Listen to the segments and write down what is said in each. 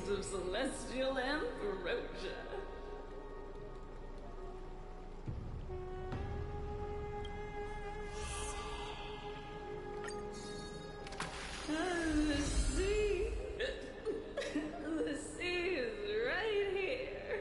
beings of celestial ambrosia. The sea. The sea is right here.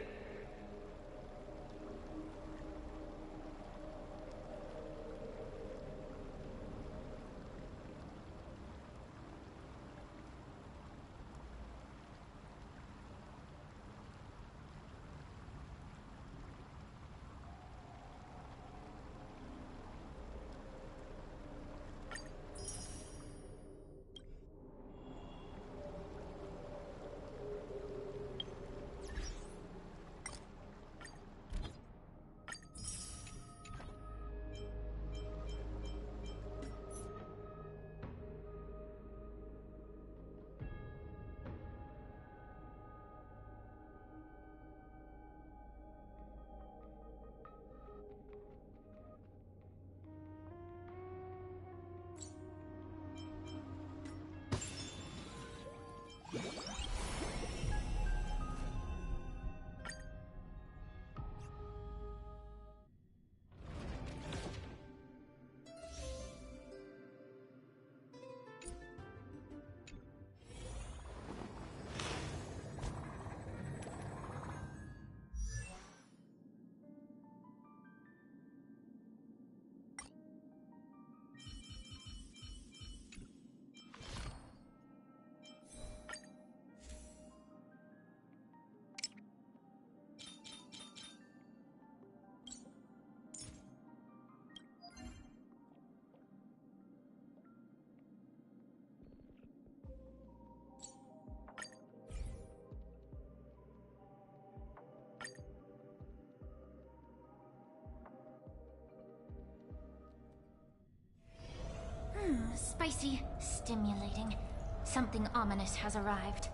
Spicy, stimulating. Something ominous has arrived.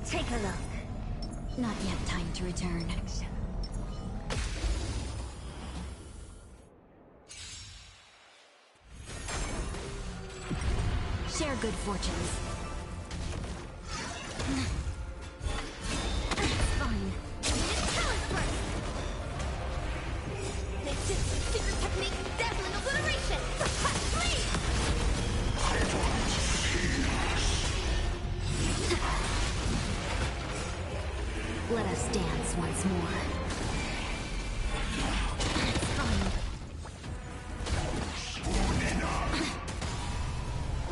Take a look. Not yet time to return. Share good fortunes. Fine. Secret technique, dazzling obliteration! Please! Let us dance once more. It's fine.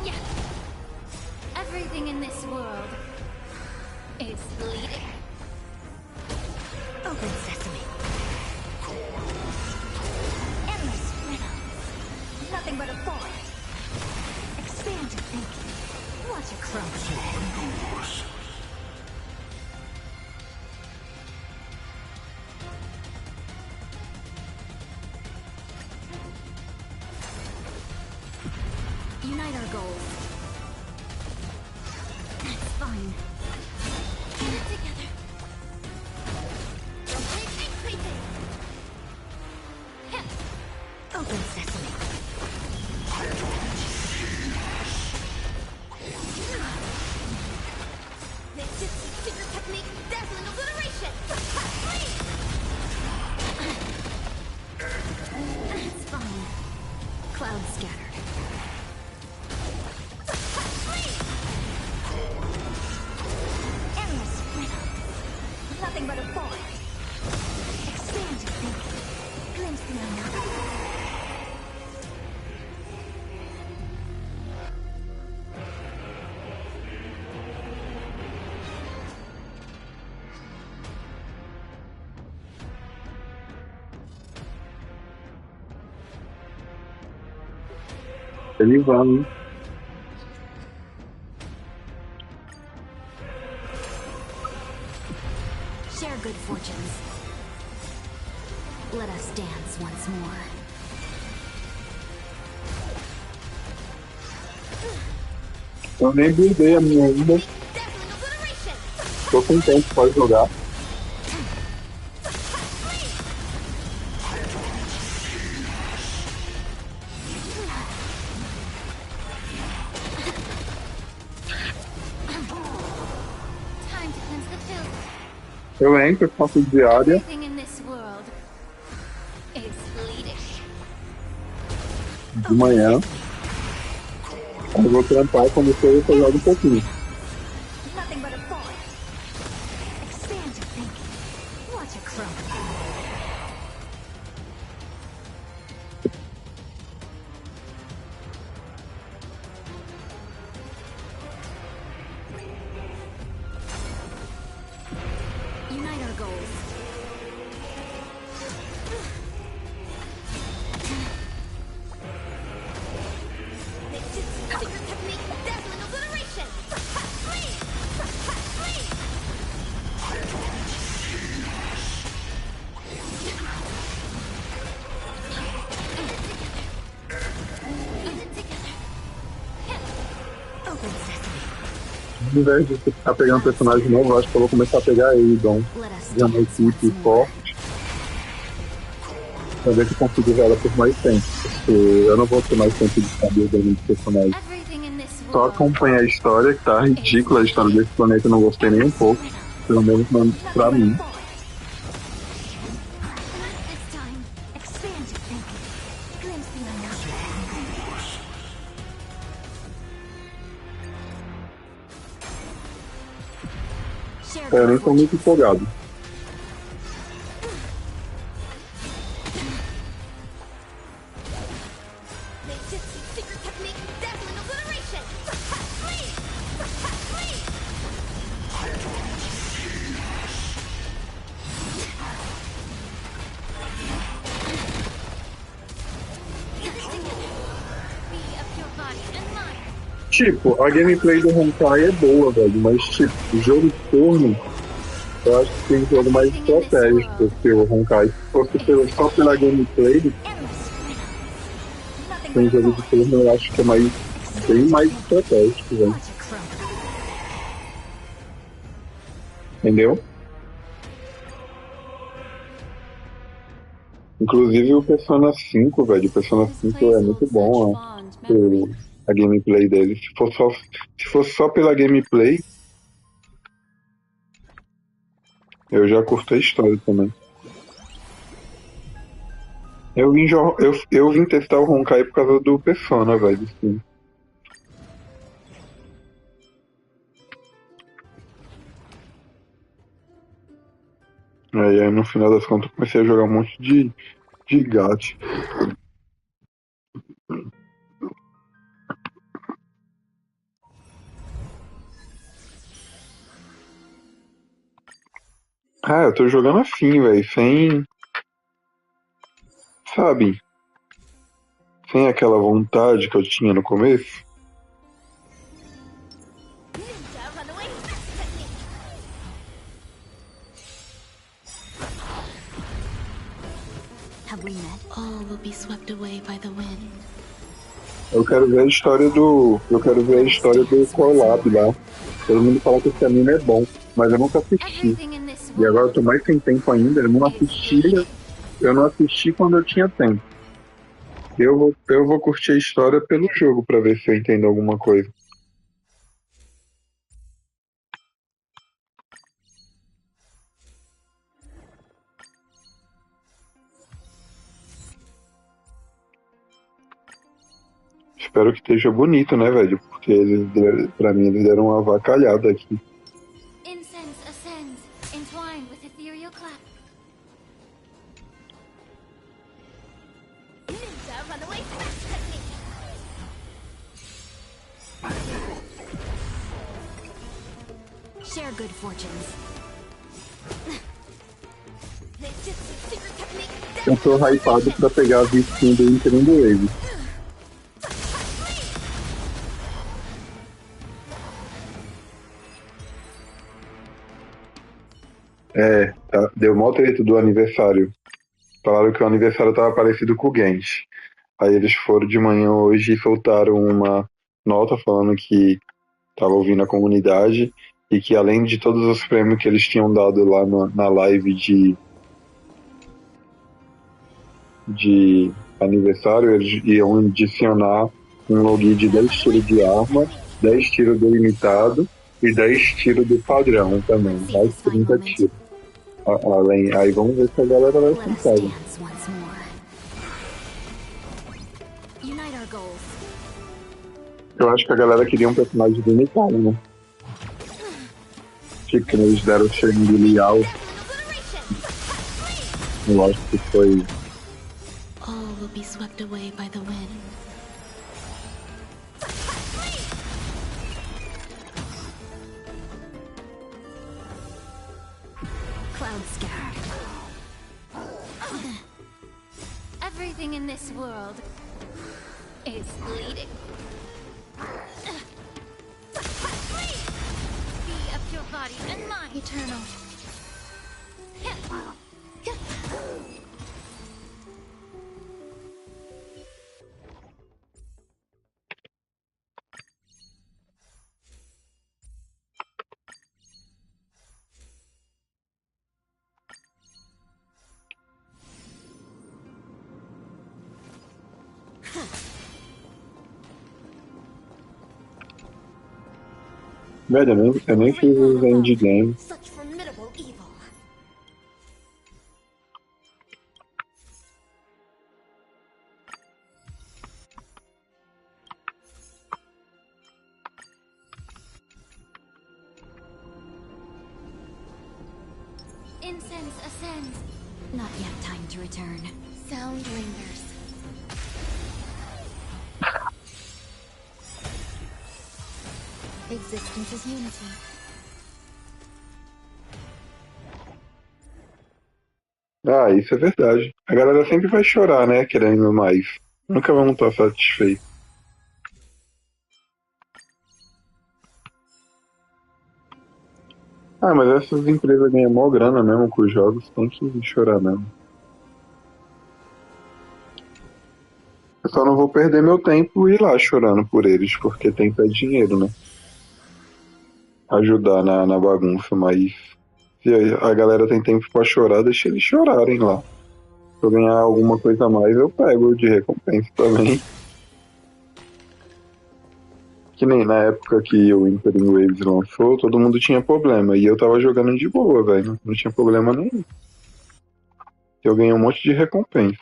Yeah. Everything in this world is bleeding. Open sesame. Endless riddles. Nothing but a forest. Expand your thinking. Watch it crumble. Unite our goals. It's fine. Get it together. Rotate increasing. Hip. Open sesame. This is secret technique, dazzling obliteration. Please. It's fine. Clouds scattered. Endless riddles. Nothing but a forest. Expand your thinking. Glimpse the unknown. Vamos. Share good fortunes. Let us dance once more. Eu nem buildei a minha ainda. Tô com tempo, pode jogar. Eu entro, faço diária. Everything in this world is bleedish. De manhã. Aí eu vou trampar quando eu jogo um pouquinho. Nothing but a thought. Expand your thinking. Watch it crumble. Unite our goals. Secret technique, dazzling obliteration. Open sesame. Ao invés de ficar pegando personagem novo, eu acho que eu vou começar a pegar Aidon. Let us De uma equipe forte. Pra ver se eu consigo ver ela por mais tempo. Porque eu não vou ter mais tempo de saber de personagem. everything in this Só world. acompanhar a história, que tá ridícula. A história desse planeta eu não gostei nem um pouco. Pelo menos não pra mim. This time, expand your thinking. Glimpse the unknown. Share Eu nem good tô muito empolgado. secret technique, dazzling obliteration. Be of your body and mind. Tipo, a gameplay do Honkai é boa, velho. Mas, tipo, o jogo de turno, eu acho que tem um jogo mais estratégico que o Honkai. Se fosse só pela gameplay, Endless freedom. Nothing tem um but a jogo de thought. turno eu acho que é bem mais estratégico, velho. Watch it crumble. Entendeu? Inclusive o Persona 5, velho. O Persona 5 é muito bom, ó. A gameplay dele. Se fosse só pela gameplay, eu já curto a história também. Eu vim testar o Honkai por causa do Persona, velho. Sim. Aí no final das contas eu comecei a jogar um monte de gacha. Ah, eu tô jogando assim, velho, sem... Sabe? Sem aquela vontade que eu tinha no começo. Ninja runaway technique. Have we met? All will be swept away by the wind. Eu quero ver a história do collab lá. Todo mundo fala que esse anime é bom, mas eu nunca assisti. Everything in this E agora eu world tô mais sem tempo ainda, eu não assisti quando eu tinha tempo. Eu vou curtir a história pelo jogo pra ver se eu entendo alguma coisa. Espero que esteja bonito, né, velho? Porque pra mim eles deram uma avacalhada aqui. incense ascends, entwined with ethereal clap. Ninja runaway technique. Share good fortunes. Secret technique. Eu tô hypado pra pegar a skin do infinitynikki. Tá, deu mó treta do aniversário. Falaram que o aniversário tava parecido com o Gensh. Aí eles foram de manhã hoje e soltaram uma nota falando que tava ouvindo a comunidade e que além de todos os prêmios que eles tinham dado lá na live de aniversário, eles iam adicionar um login de 10 tiros de arma, 10 tiros do limitado e 10 tiros do padrão também, mais 30 tiros. Além, aí vamos ver se a galera vai Let us sentar. dance once more. Unite our goals. Eu acho que a galera queria um personagem limitado, né? Tipo, quando eles deram o cheirinho de Liao, eu acho que foi. All will be swept away by the wind. Cloud scared. Everything in this world is bleeding. Be up your body and mind. Eternal. Velho, eu nem fiz os endgame. Such formidable evil. Incense ascends. Not yet time to return. Sound lingers. Existence is unity. Ah, isso é verdade. A galera sempre vai chorar, né? Querendo mais. Nunca vão estar satisfeitos. Ah, mas essas empresas ganham mó grana mesmo com os jogos, tem que chorar mesmo. Eu só não vou perder meu tempo e ir lá chorando por eles, porque tempo é dinheiro, né? Ajudar na bagunça, mas se a galera tem tempo pra chorar, deixa eles chorarem lá. Se eu ganhar alguma coisa a mais, eu pego de recompensa também. Que nem na época que o infinitynikki lançou, todo mundo tinha problema. E eu tava jogando de boa, velho. Não tinha problema nenhum. Eu ganhei um monte de recompensa.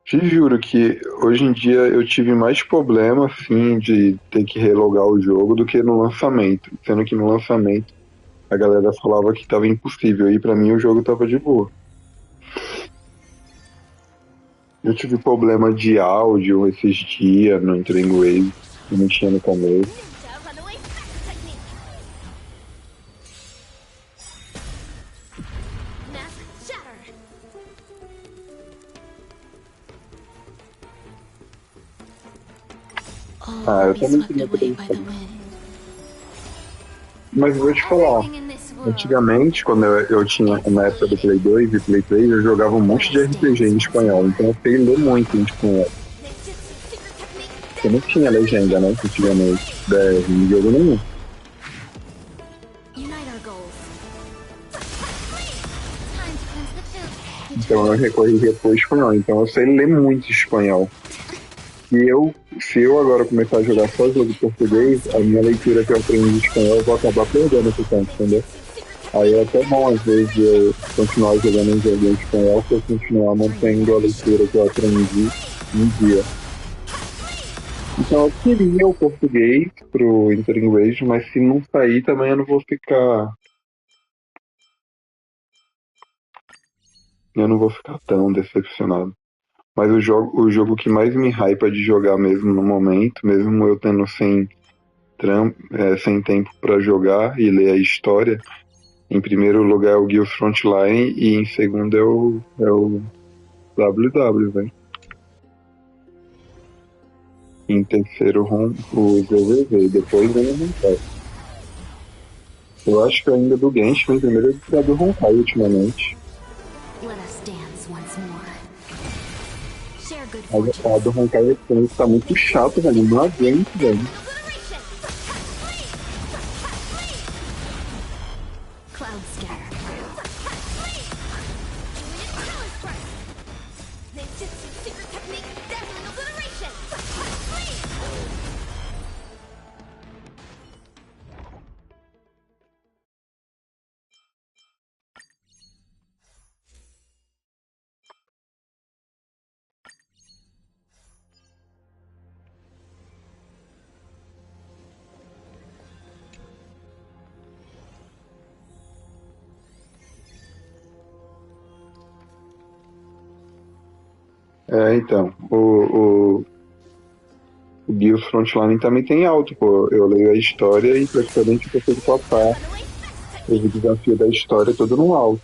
Te juro que hoje em dia eu tive mais problema, assim, de ter que relogar o jogo do que no lançamento. Sendo que no lançamento a galera falava que tava impossível. E pra mim o jogo tava de boa. Eu tive problema de áudio esses dias no Infinitynikki, que não tinha no começo. Ninja runaway fast technique. Mask shatter. All eu will be também swept queria away by the poder. wind. Mas eu vou te falar, Everything in this world. antigamente, quando eu tinha na época do Play 2 e Play 3, eu jogava um monte de RPG em espanhol, então eu sei ler muito em espanhol. Ninjutsu secret technique. Porque não tinha legenda, né, antigamente, em jogo nenhum. Unite our goals. Time to cleanse the filth. Então eu recorria pro espanhol, então eu sei ler muito espanhol. E se eu agora começar a jogar só jogo português, a minha leitura que eu aprendi de espanhol, eu vou acabar perdendo esse tempo, entendeu? Aí é até bom, às vezes, eu continuar jogando um jogo em espanhol, pra eu continuar mantendo a leitura que eu aprendi em dia. Então eu queria o português pro Infinitynikki, mas se não sair também eu não vou ficar... Eu não vou ficar tão decepcionado. Mas o jogo que mais me hypa de jogar mesmo no momento, mesmo eu tendo sem tempo pra jogar e ler a história, em primeiro lugar é o Guild Frontline e em segundo é o WW, velho. Em terceiro o ZVV, depois vem o Honkai. Eu acho que ainda do Genshin, em primeiro é do Honkai ultimamente. Let us dance once more. Share good Mas fortune. a do Honkai tá muito chato, velho. Não aguento, velho. Cloud scatter. Ninjutsu secret technique. Dazzling obliteration. Então, o Guild Frontline também tem alto, pô. Eu leio a história e praticamente eu consigo passar o desafio da história todo no alto.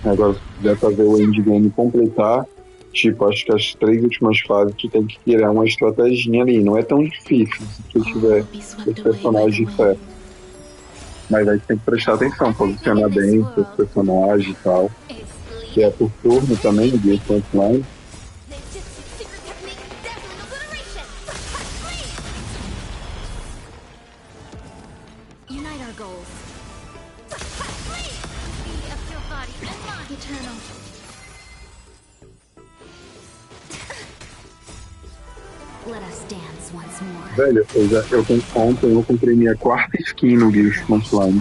Agora, se quiser fazer o endgame completar, tipo, acho que as 3 últimas fases tu tem que criar uma estratégia ali. Não é tão difícil se tu All tiver will be os swept away by the personagens certos. wind. Mas aí tu tem que prestar atenção, posicionar bem os seus personagens e tal. Is Que é bleeding. por turno também, o Guild Frontline. Ninjutsu secret technique, dazzling obliteration. Unite our goals. Be of your body and mind. Eternal. Let us dance once more. Velho, ontem eu comprei minha 4ª skin no Guild Frontline.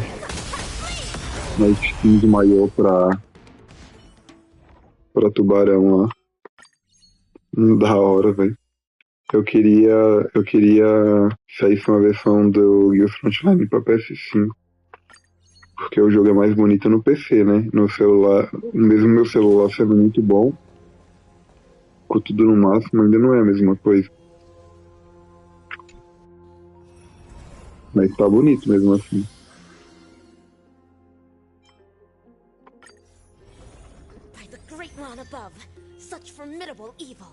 Uma skin de maiô pra tubarão lá. Da hora, velho. Eu queria que saísse uma versão do Guild Frontline pra PS5. Porque o jogo é mais bonito no PC, né? No celular, mesmo meu celular sendo muito bom, com tudo no máximo, ainda não é a mesma coisa. Mas tá bonito mesmo assim. By the great one above, such formidable evil.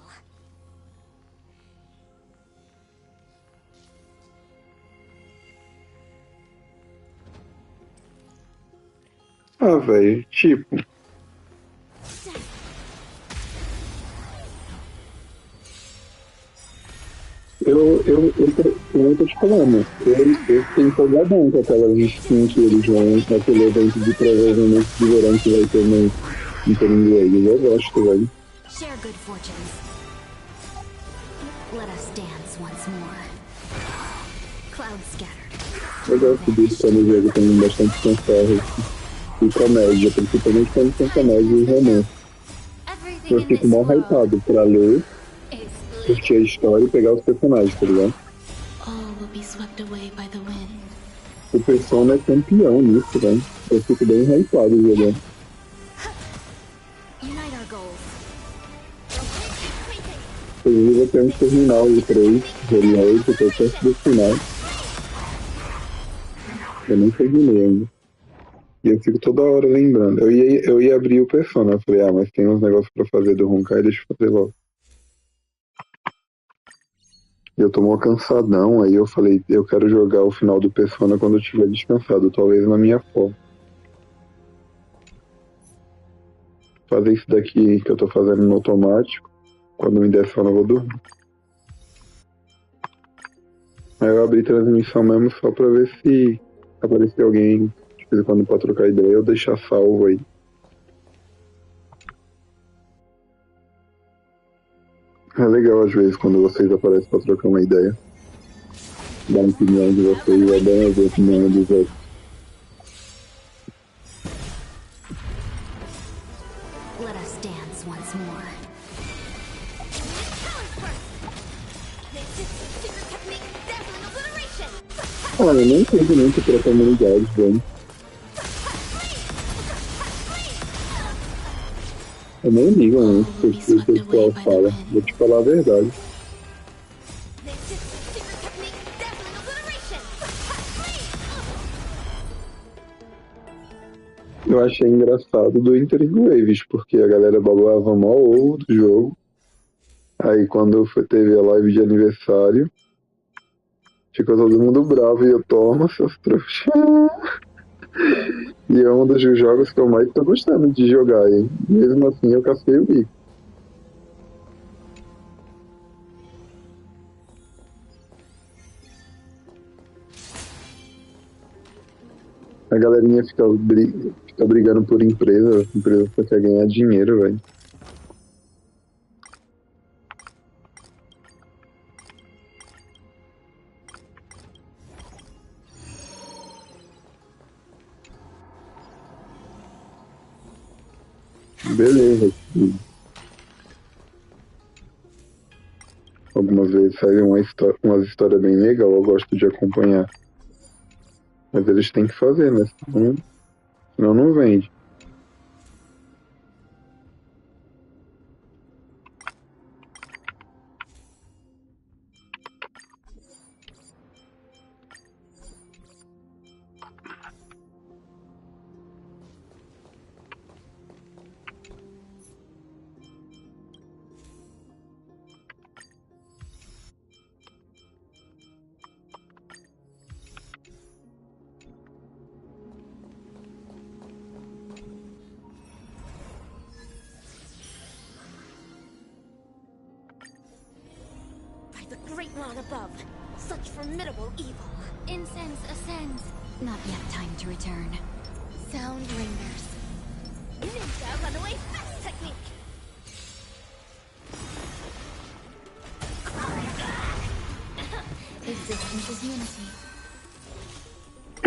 Ah, velho, tipo. Eu tô te falando, eu fiquei empolgadão com aquelas skins que eles vão naquele evento de provavelmente de verão que vai ter no infinitynikki. Eu gosto, velho. Share good fortunes. Let us dance once more. Clouds scattered. Eu gosto disso quando o jogo tem bastante fanservice e comédia, principalmente quando tem comédia e romance. Everything Eu in fico this mal world hypado pra ler, is curtir a história e pegar os personagens, tá ligado? All will be swept away by the wind. O Persona é campeão nisso, velho. Eu fico bem hypado jogando. unite our goals. Inclusive eu tenho que terminar o 3, Reload, eu tô perto do final. Eu nem terminei ainda. E eu fico toda hora lembrando. Eu ia abrir o Persona, eu falei, mas tem uns negócios pra fazer do Honkai, deixa eu fazer logo. E eu tô mó cansadão, aí eu falei, eu quero jogar o final do Persona quando eu estiver descansado, talvez na minha folga. Fazer isso daqui que eu tô fazendo no automático, quando me der sono eu vou dormir. Aí eu abri transmissão mesmo só pra ver se aparecer alguém de vez em quando pra trocar ideia ou deixar salvo aí. É legal às vezes quando vocês aparecem pra trocar uma ideia. Dar a opinião de vocês, é bem ver a opinião dos outros. Let us dance once more. Ninjutsu secret technique, dazzling obliteration. Eu nem entendo muito pra comunidade, velho. Eu nem ligo muito o que o pessoal fala. Vou te falar a verdade. Ninjutsu secret technique, dazzling obliteration. Eu achei engraçado do infinitynikki, porque a galera babava mó ovo do jogo. Aí quando teve a live de aniversário, ficou todo mundo bravo e eu tomo seus trouxas. E é um dos jogos que eu mais tô gostando de jogar, hein? Mesmo assim eu casquei o bico. A galerinha fica brigando por empresa só quer ganhar dinheiro, velho. Beleza. Algumas vezes sai umas histórias bem legais, eu gosto de acompanhar. Mas eles têm que fazer, né? Senão não vende. the great one above. Such formidable evil. Incense ascends. Not yet time to return. Sound lingers. Ninja runaway fast technique. Existence is unity.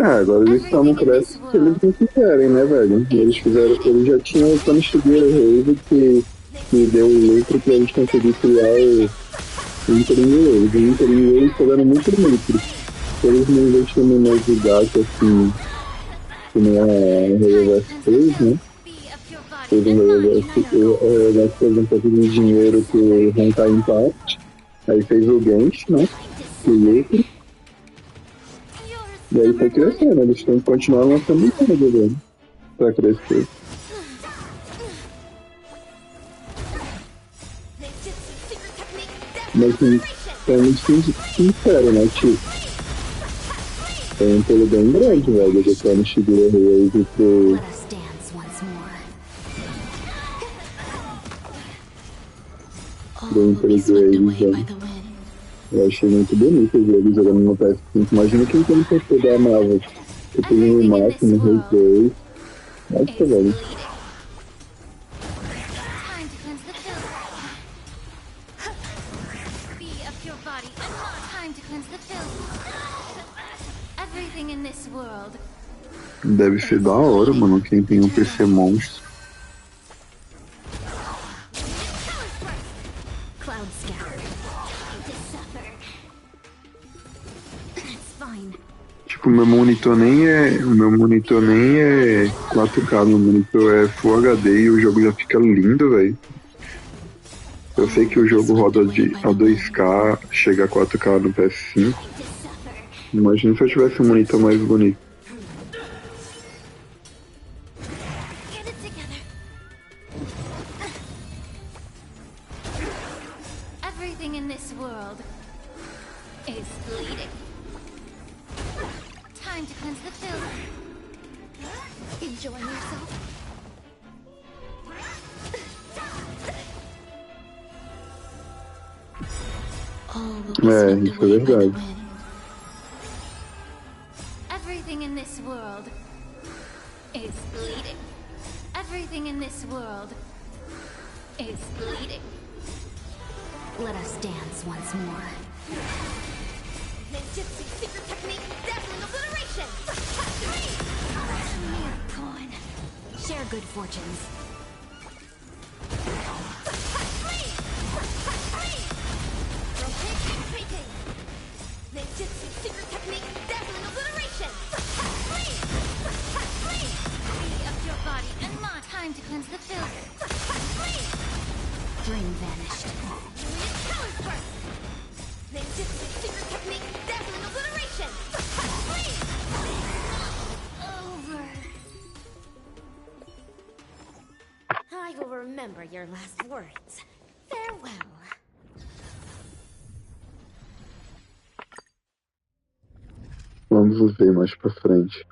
Ah, agora eles tomam crédito que eles não quiserem, né, velho? Eles fizeram, eles já tinham o punishinggrayraven que deu o lucro pra eles conseguirem criar o infinitynikki. O infinitynikki tá dando muito lucro. Se eles não investirem no nevernesstoeverness, assim, que não é reverse 3, né? Teve reverse fez um pouco de dinheiro com o honkaiimpact, aí fez o gensh, né? O lucro. E aí tá crescendo, eles têm que continuar lançando coisa, velho, pra crescer. Mas assim, temos que ser sincero, né, tio? Tem um pulo bem grande, velho, do punishinggrayraven pro epicseven, velho. Eu achei muito bonito os jogos jogando no PS5. Imagina quem tem que pegar a Marvel. Eu tenho o máximo, o Rei 2. Nossa, velho. Deve ser da hora, mano, quem tem um PC monstro. Tipo, o meu monitor nem é 4K, meu monitor é Full HD e o jogo já fica lindo, velho. Eu sei que o jogo roda a 2K, chega a 4K no PS5. Imagina se eu tivesse um monitor mais bonito. É, isso é verdade. Everything in this world is bleeding. Everything in this world is bleeding. Let us dance once more. Ninjutsu secret technique, dazzling obliteration. Mere pawn. Share good fortunes. Ninjutsu secret technique, dazzling obliteration. Free up your body and not time to cleanse the filth. Dream vanished. Color burst. Ninjutsu secret technique, dazzling obliteration. Over. I will remember your last words. Farewell. Vamos ver mais pra frente.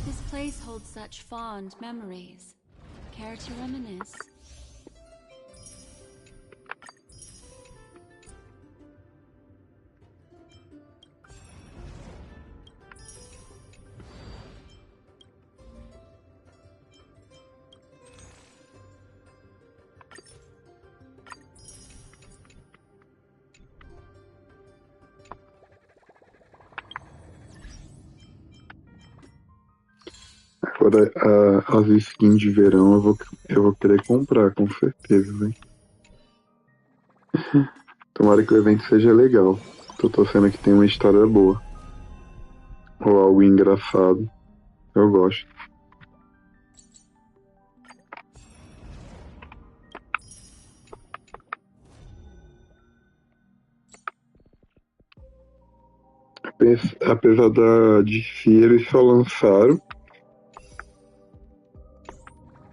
This place holds such fond memories. Care to reminisce? Agora, as skins de verão eu vou querer comprar, com certeza, velho. Tomara que o evento seja legal. Tô torcendo que tenha uma história boa. Ou algo engraçado. Eu gosto. Apesar de si, eles só lançaram.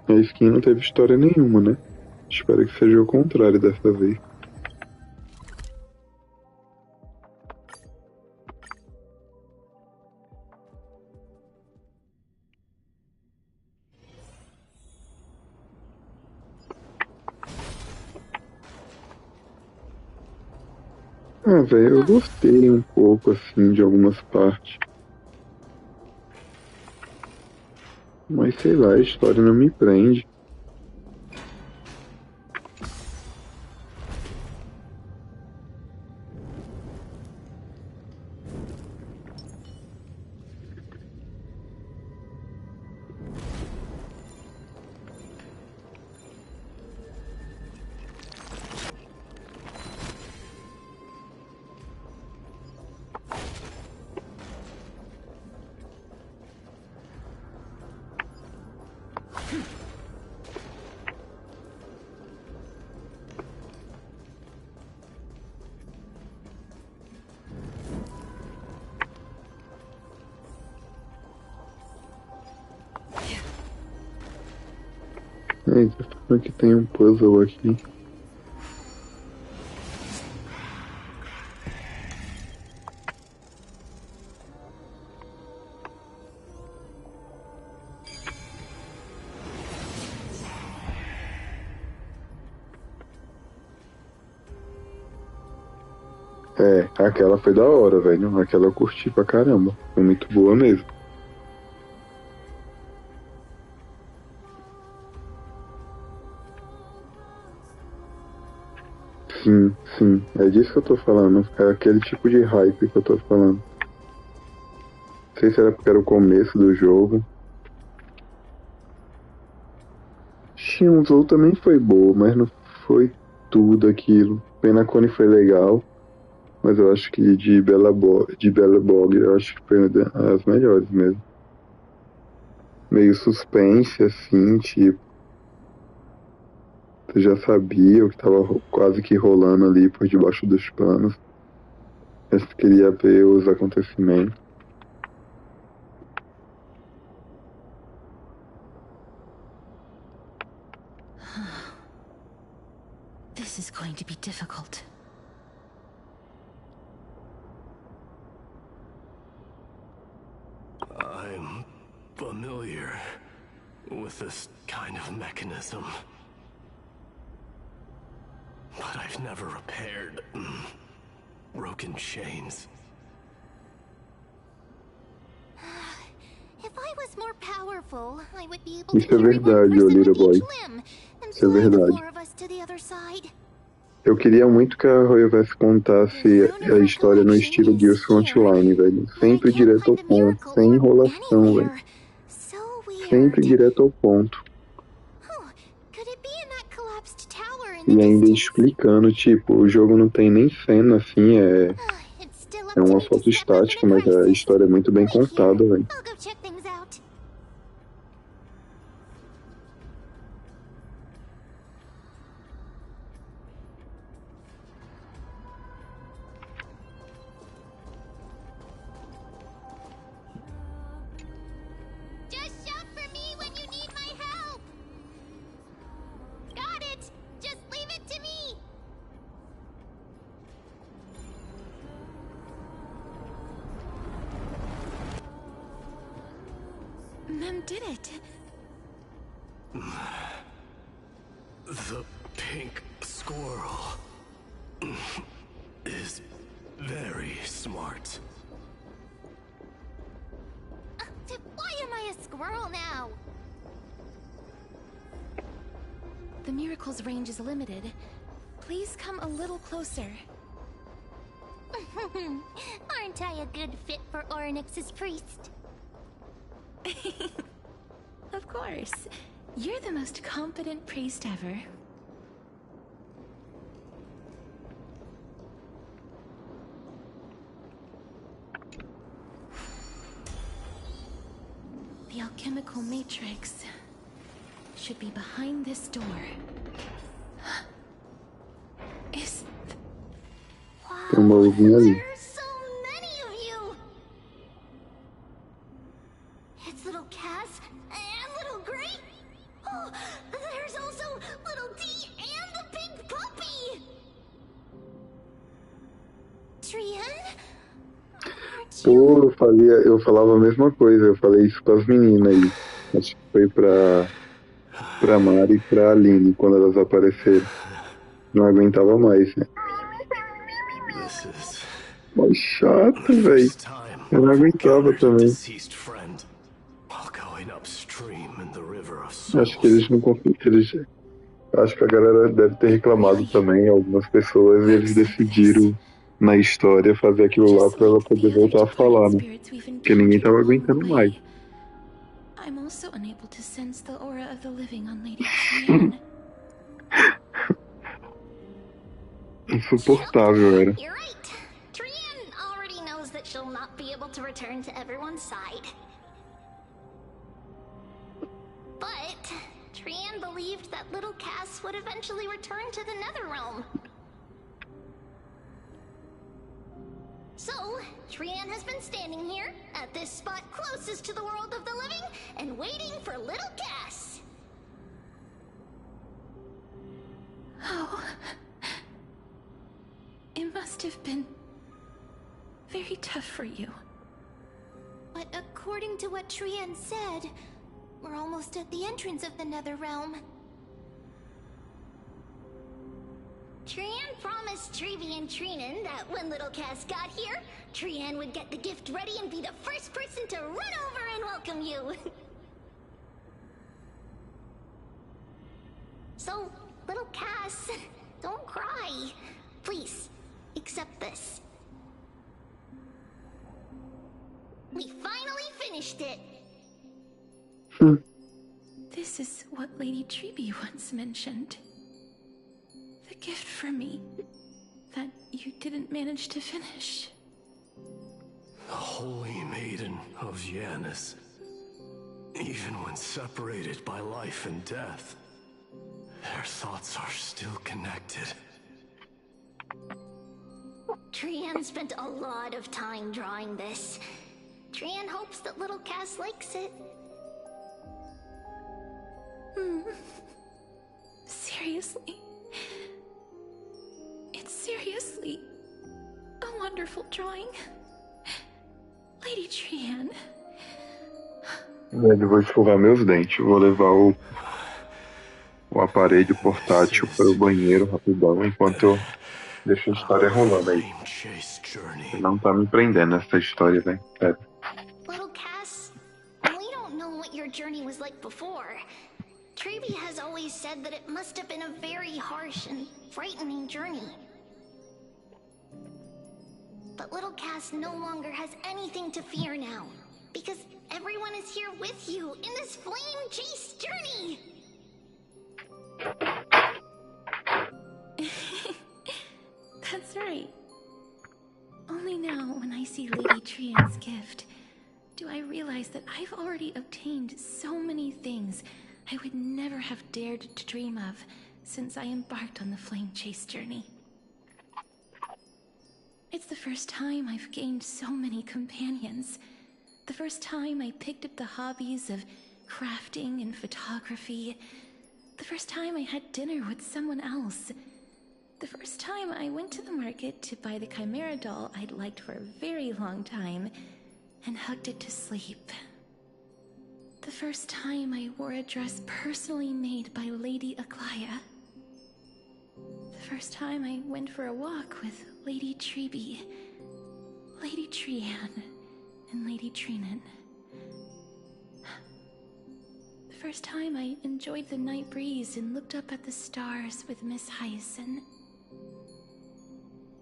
A skin não teve história nenhuma, né? Espero que seja o contrário dessa vez. Ah, velho, eu gostei um pouco, assim, de algumas partes. Mas sei lá, a história não me prende. Eita, falando que tem um puzzle aqui. É, aquela foi da hora, velho. Aquela eu curti pra caramba. Foi muito boa mesmo. Sim, sim. É disso que eu tô falando. É aquele tipo de hype que eu tô falando. Não sei se era porque era o começo do jogo. Shinzo também foi boa, mas não foi tudo aquilo. Penacone foi legal, mas eu acho que de Bella Bog, eu acho que foi as melhores mesmo. Meio suspense, assim, tipo, você já sabia o que tava quase que rolando ali por debaixo dos panos. Mas queria ver os acontecimentos. This is going to be difficult. I'm familiar with this kind of mechanism. But I've never repaired broken chains. If I was more powerful, I would be able to Isso é carry one verdade, ô person Little with Boy. each limb and Isso é fly the verdade. four of us to the other side. Eu queria muito que a Royverse contasse a história no estilo de Frontline, velho. Sempre direto ao ponto, sem enrolação, velho. Sempre direto ao ponto. E ainda explicando, tipo, o jogo não tem nem cena, assim, é uma foto estática, mas a história é muito bem contada, velho. Mem did it. The pink squirrel is very smart. Why am I a squirrel now? The miracle's range is limited. Please come a little closer. Aren't I a good fit for Orynyx's priest? Of course. You're the most competent priest ever. The alchemical matrix should be behind this door. Is... Tem uma luzinha ali. There's so many of you! It's little Cass and little Gray. Oh, there's also little D and the big puppy! Trian? Pô, eu falava a mesma coisa, eu falei isso com as meninas aí. Acho que foi pra Mari e pra Aline, quando elas apareceram. Não aguentava mais, né? This This is Mais chato, the velho. first time Eu não I've aguentava encountered a também. deceased friend while going upstream in the river of Acho que souls. eles não conseguiram. Acho que a galera deve ter reclamado também, algumas pessoas, e eles decidiram, na história, fazer aquilo lá Just pra ela like poder the other voltar a departed falar, né? spirits we've Porque ninguém encountered tava along the aguentando mais. way. I'm also unable to sense the aura of the living on Lady Trian. Insuportável era. You're right. Trian already knows that she'll not be able to return to everyone's side. But Trian believed that little Cass would eventually return to the Netherrealm. So, Trian has been standing here, at this spot closest to the world of the living, and waiting for little Cass. Oh. It must have been very tough for you. But according to what Trian said, we're almost at the entrance of the Netherrealm. Trian promised Trevi and Trinan that when little Cass got here, Trian would get the gift ready and be the first person to run over and welcome you. So, little Cass, don't cry. Please, accept this. We finally finished it. This is what Lady Treeby once mentioned. The gift for me that you didn't manage to finish. The holy maiden of Janus. Even when separated by life and death, their thoughts are still connected. Trian spent a lot of time drawing this. Trian hopes that little Cass likes it. Seriously? It's seriously a wonderful drawing. Lady Trian. Velho, vou escovar meus dentes. Vou levar o aparelho portátil para o banheiro rapidão, enquanto eu deixo a história rolando aí. Flame chase journey. Não tá me prendendo essa história, velho. Sério. Little Cass, we don't know what your journey was like before. Trevi has always said that it must have been a very harsh and frightening journey. But little Cass no longer has anything to fear now, because everyone is here with you in this flame chase journey! That's right. Only now, when I see Lady Trian's gift, do I realize that I've already obtained so many things I would never have dared to dream of since I embarked on the flame chase journey. It's the first time I've gained so many companions. The first time I picked up the hobbies of crafting and photography. The first time I had dinner with someone else. The first time I went to the market to buy the Chimera doll I'd liked for a very long time and hugged it to sleep. The first time I wore a dress personally made by Lady Aglaya. The first time I went for a walk with Lady Treeby, Lady Trian, and Lady Trinan. The first time I enjoyed the night breeze and looked up at the stars with Miss Hyacinth.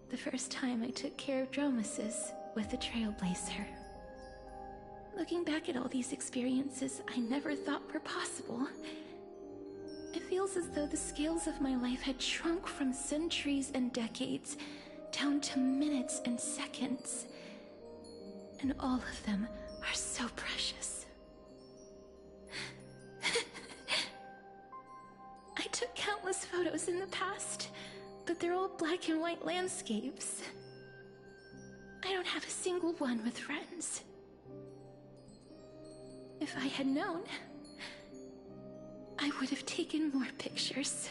The first time I took care of Dromesis with the Trailblazer. Looking back at all these experiences I never thought were possible, it feels as though the scales of my life had shrunk from centuries and decades down to minutes and seconds. And all of them are so precious. I took countless photos in the past, but they're all black and white landscapes. I don't have a single one with friends. If I had known, I would have taken more pictures.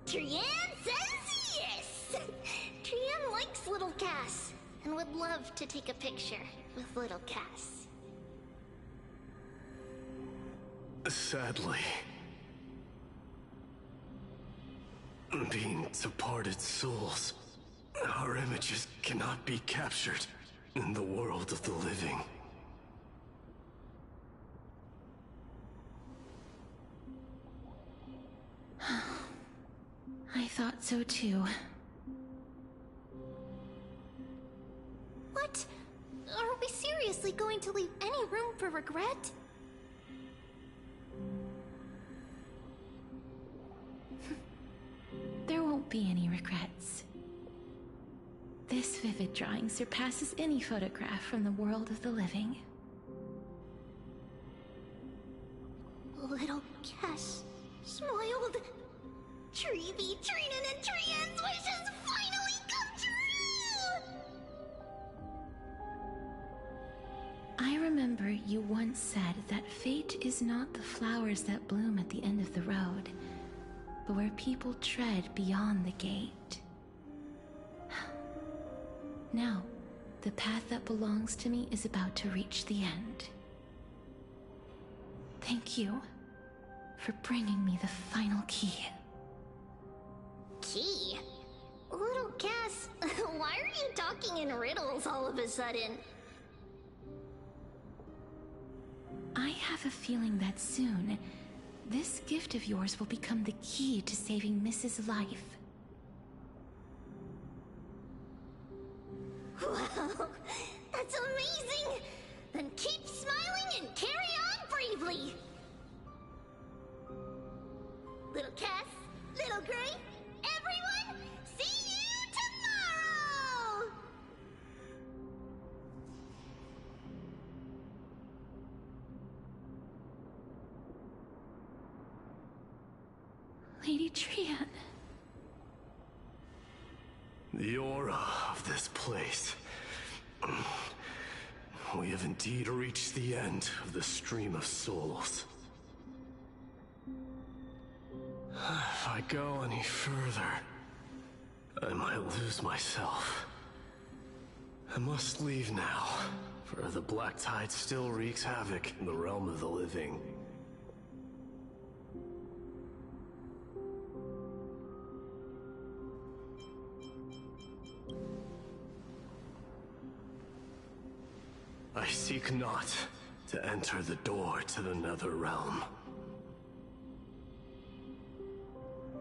Trian says yes! Trian likes little Cass and would love to take a picture with little Cass. Sadly, being departed souls, our images cannot be captured in the world of the living. I thought so too. What? Are we seriously going to leave any room for regret? There won't be any regrets. This vivid drawing surpasses any photograph from the world of the living. Little Kes smiled. Treevy, Trinin, and Trian's wishes finally come true! I remember you once said that fate is not the flowers that bloom at the end of the road, but where people tread beyond the gate. Now, the path that belongs to me is about to reach the end. Thank you for bringing me the final key. Key? Little Cass, why are you talking in riddles all of a sudden? I have a feeling that soon, this gift of yours will become the key to saving Mrs. Life. Wow, that's amazing! Then keep smiling and carry on bravely! Little Cass, Little Gray, everyone, see you tomorrow! Lady Trian. The aura of this place. We have indeed reached the end of the stream of souls. If I go any further, I might lose myself. I must leave now, for the black tide still wreaks havoc in the realm of the living. I seek not to enter the door to the nether realm.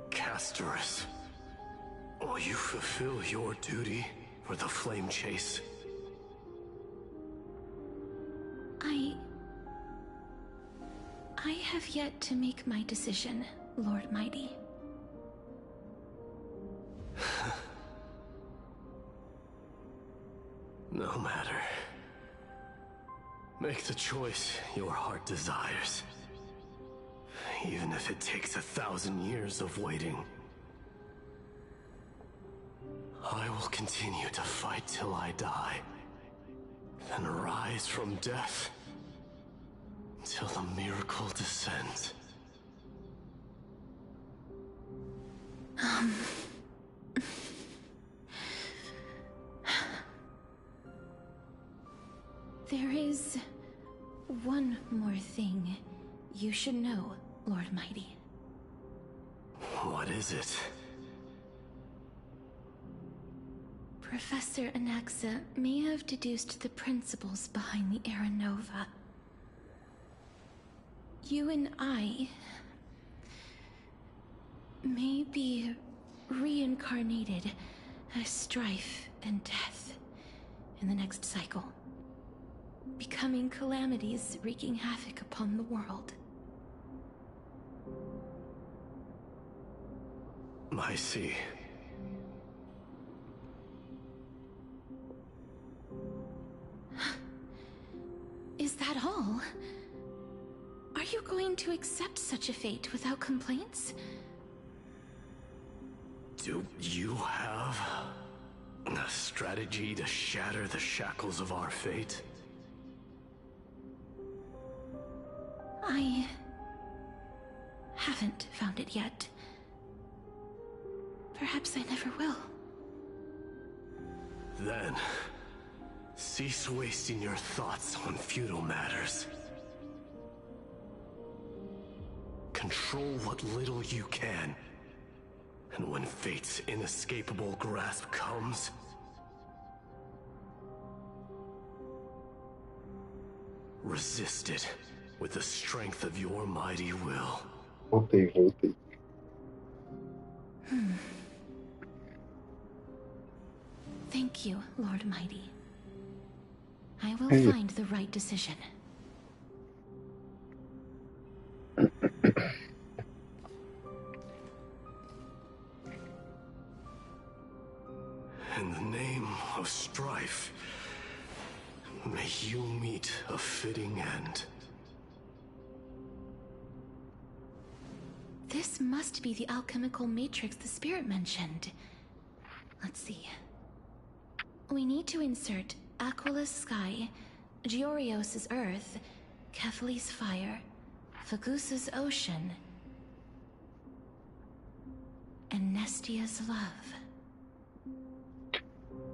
Castorus, will you fulfill your duty for the flame chase? I have yet to make my decision, Lord Mighty. No matter. Make the choice your heart desires. Even if it takes 1,000 years of waiting. I will continue to fight till I die. Then rise from death. Till the miracle descends. There is one more thing you should know, Lord Mighty. What is it? Professor Anaxa may have deduced the principles behind the Era Nova. You and I may be reincarnated as strife and death in the next cycle, becoming calamities wreaking havoc upon the world. I see. Is that all? Are you going to accept such a fate without complaints? Do you have a strategy to shatter the shackles of our fate? I haven't found it yet. Perhaps I never will. Then, cease wasting your thoughts on futile matters. control what little you can. And when fate's inescapable grasp comes, resist it with the strength of your mighty will. Voltei. Thank you, Lord Mighty. I will find the right decision. In the name of strife, may you meet a fitting end. This must be the alchemical matrix the spirit mentioned. Let's see. We need to insert Aquila's sky, Georios' earth, Kethali's fire, Fagusa's ocean, and Nestia's love.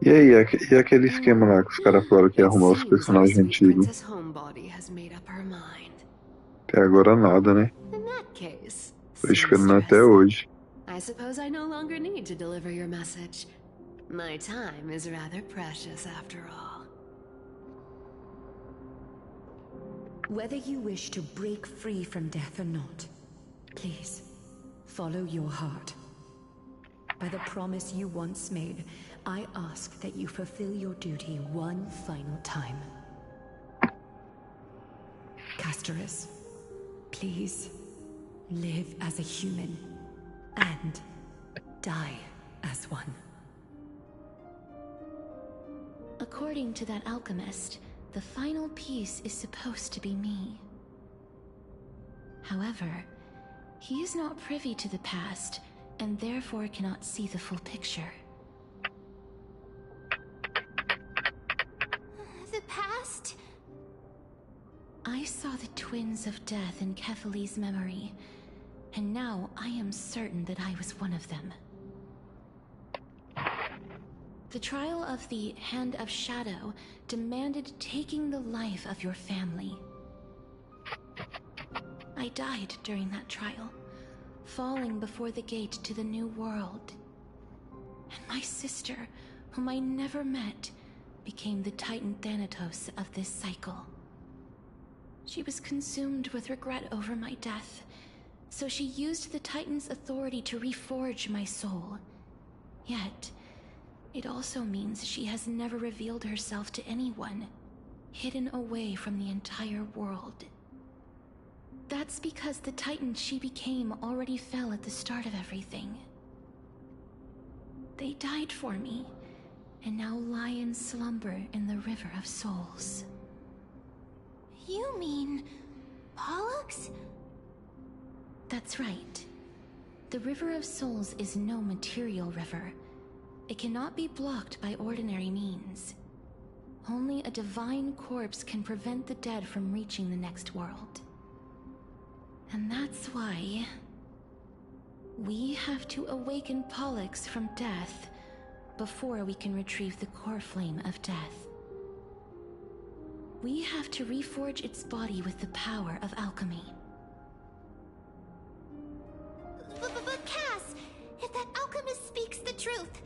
E aí, e aquele esquema lá que os caras falaram que ia arrumar os personagens antigos? Até agora nada, né? Tô esperando até hoje. I suppose I no longer need to deliver your message. My time is rather precious after all. Whether you wish to break free from death or not, please, follow your heart. By the promise you once made, I ask that you fulfill your duty one final time. Castorus, please, live as a human, and die as one. According to that alchemist, the final piece is supposed to be me. However, he is not privy to the past, and therefore cannot see the full picture. The past? I saw the twins of death in Kethali's memory, and now I am certain that I was one of them. The trial of the Hand of Shadow demanded taking the life of your family. I died during that trial, falling before the gate to the new world. And my sister, whom I never met, became the Titan Thanatos of this cycle. She was consumed with regret over my death, so she used the Titan's authority to reforge my soul. Yet, it also means she has never revealed herself to anyone, hidden away from the entire world. That's because the Titan she became already fell at the start of everything. They died for me, and now lie in slumber in the River of Souls. You mean... Pollux? That's right. The River of Souls is no material river. It cannot be blocked by ordinary means. Only a divine corpse can prevent the dead from reaching the next world. And that's why... we have to awaken Pollux from death before we can retrieve the core flame of death. We have to reforge its body with the power of alchemy. But Cass, if that alchemist speaks the truth,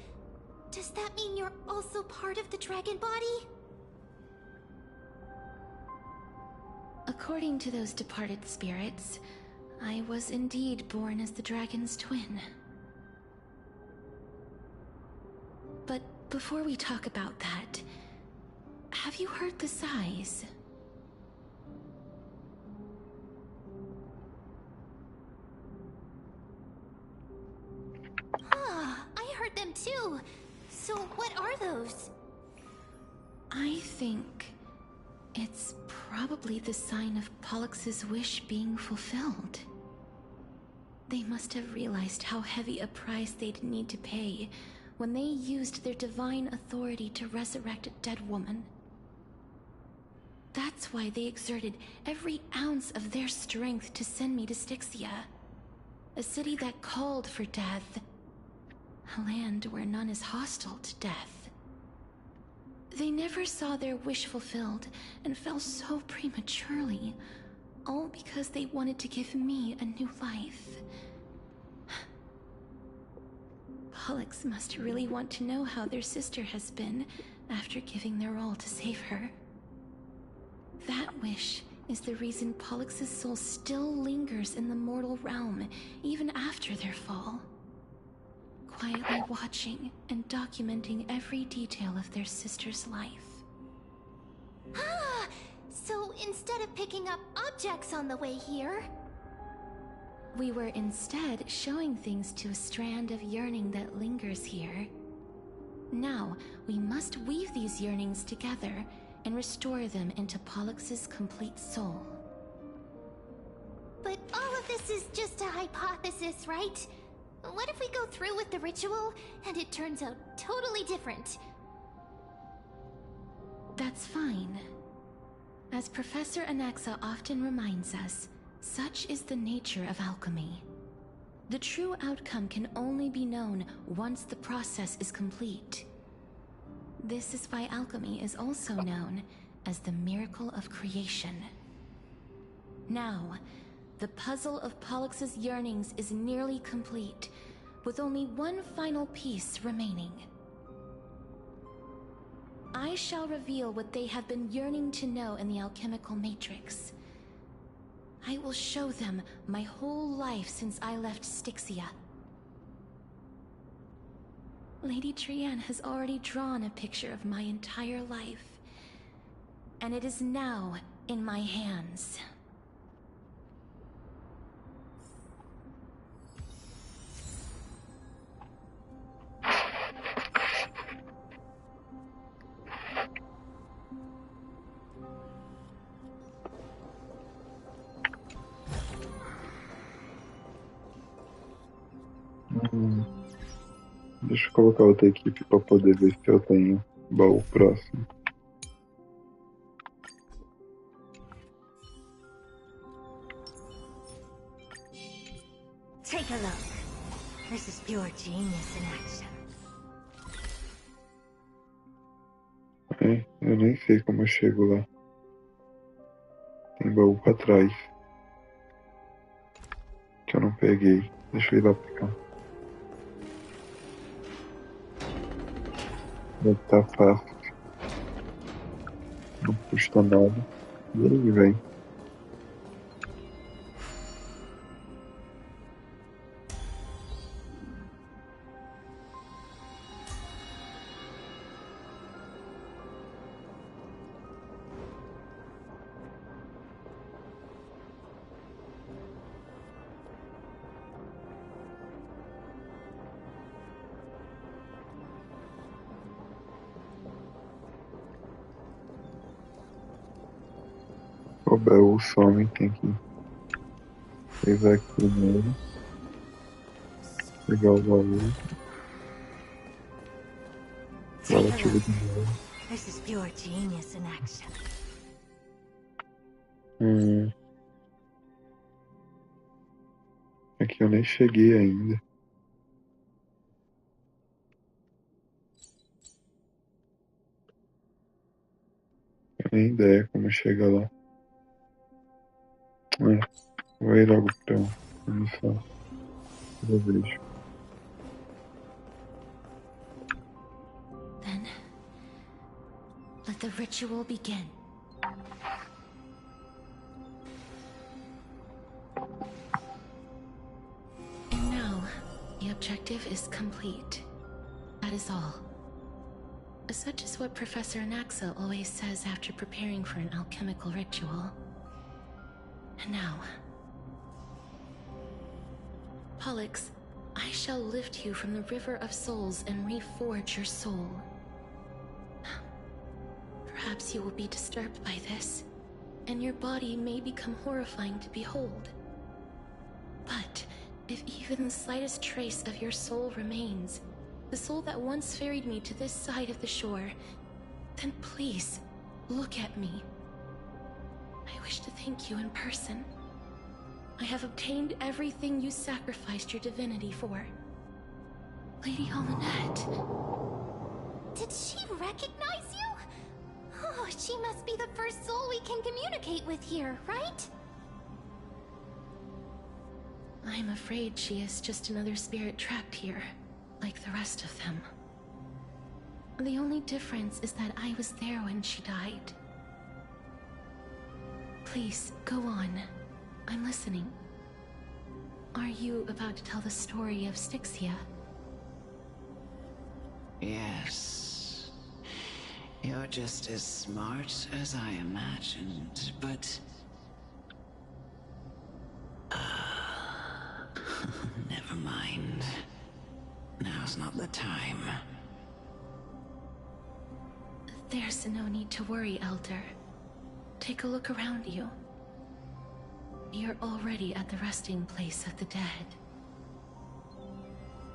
does that mean you're also part of the dragon body? According to those departed spirits, I was indeed born as the dragon's twin. But before we talk about that, have you heard the sighs? I heard them too. So what are those? I think it's probably the sign of Pollux's wish being fulfilled. They must have realized how heavy a price they'd need to pay when they used their divine authority to resurrect a dead woman. That's why they exerted every ounce of their strength to send me to Styxia, a city that called for death, a land where none is hostile to death. They never saw their wish fulfilled and fell so prematurely, All because they wanted to give me a new life. Pollux must really want to know how their sister has been after giving their all to save her. That wish is the reason Pollux's soul still lingers in the mortal realm even after their fall. Quietly watching and documenting every detail of their sister's life. Ah! So instead of picking up objects on the way here... We were instead showing things to a strand of yearning that lingers here. Now, we must weave these yearnings together and restore them into Pollux's complete soul. But all of this is just a hypothesis, right? What if we go through with the ritual and it turns out totally different? That's fine. As Professor Anaxa often reminds us, such is the nature of alchemy. The true outcome can only be known once the process is complete. This is why alchemy is also known as the miracle of creation. Now, the puzzle of Pollux's yearnings is nearly complete, with only one final piece remaining. I shall reveal what they have been yearning to know in the alchemical matrix. I will show them my whole life since I left Styxia. Lady Trianne has already drawn a picture of my entire life, and it is now in my hands. Deixa eu colocar outra equipe para poder ver se eu tenho baú próximo. Take a look. This is pure genius in action. Eu nem sei como eu chego lá. Tem baú pra trás. Que eu não peguei. Deixa eu ir lá pra cá. Deve estar fácil. Não custa nada. E aí, vem. O baú some, tem que pegar aqui primeiro. Pegar o baú. Agora tira de novo. This is pure genius in action. Aqui eu nem cheguei ainda. Nem ideia como chega lá. Vou ir logo pra missão. Eu vejo. Then, let the ritual begin. And now, the objective is complete. That is all. Such is what Professor Anaxa always says after preparing for an alchemical ritual. And now, Pollux, I shall lift you from the river of souls and reforge your soul. Perhaps you will be disturbed by this, and your body may become horrifying to behold. But if even the slightest trace of your soul remains, the soul that once ferried me to this side of the shore, then please, look at me. I wish to thank you in person. I have obtained everything you sacrificed your divinity for. Lady Almanette. Did she recognize you? Oh, she must be the first soul we can communicate with here, right? I'm afraid she is just another spirit trapped here, like the rest of them. The only difference is that I was there when she died. Please, go on. I'm listening. Are you about to tell the story of Styxia? Yes. You're just as smart as I imagined, but... never mind. Now's not the time. There's no need to worry, Elder. Take a look around you. You're already at the resting place of the dead.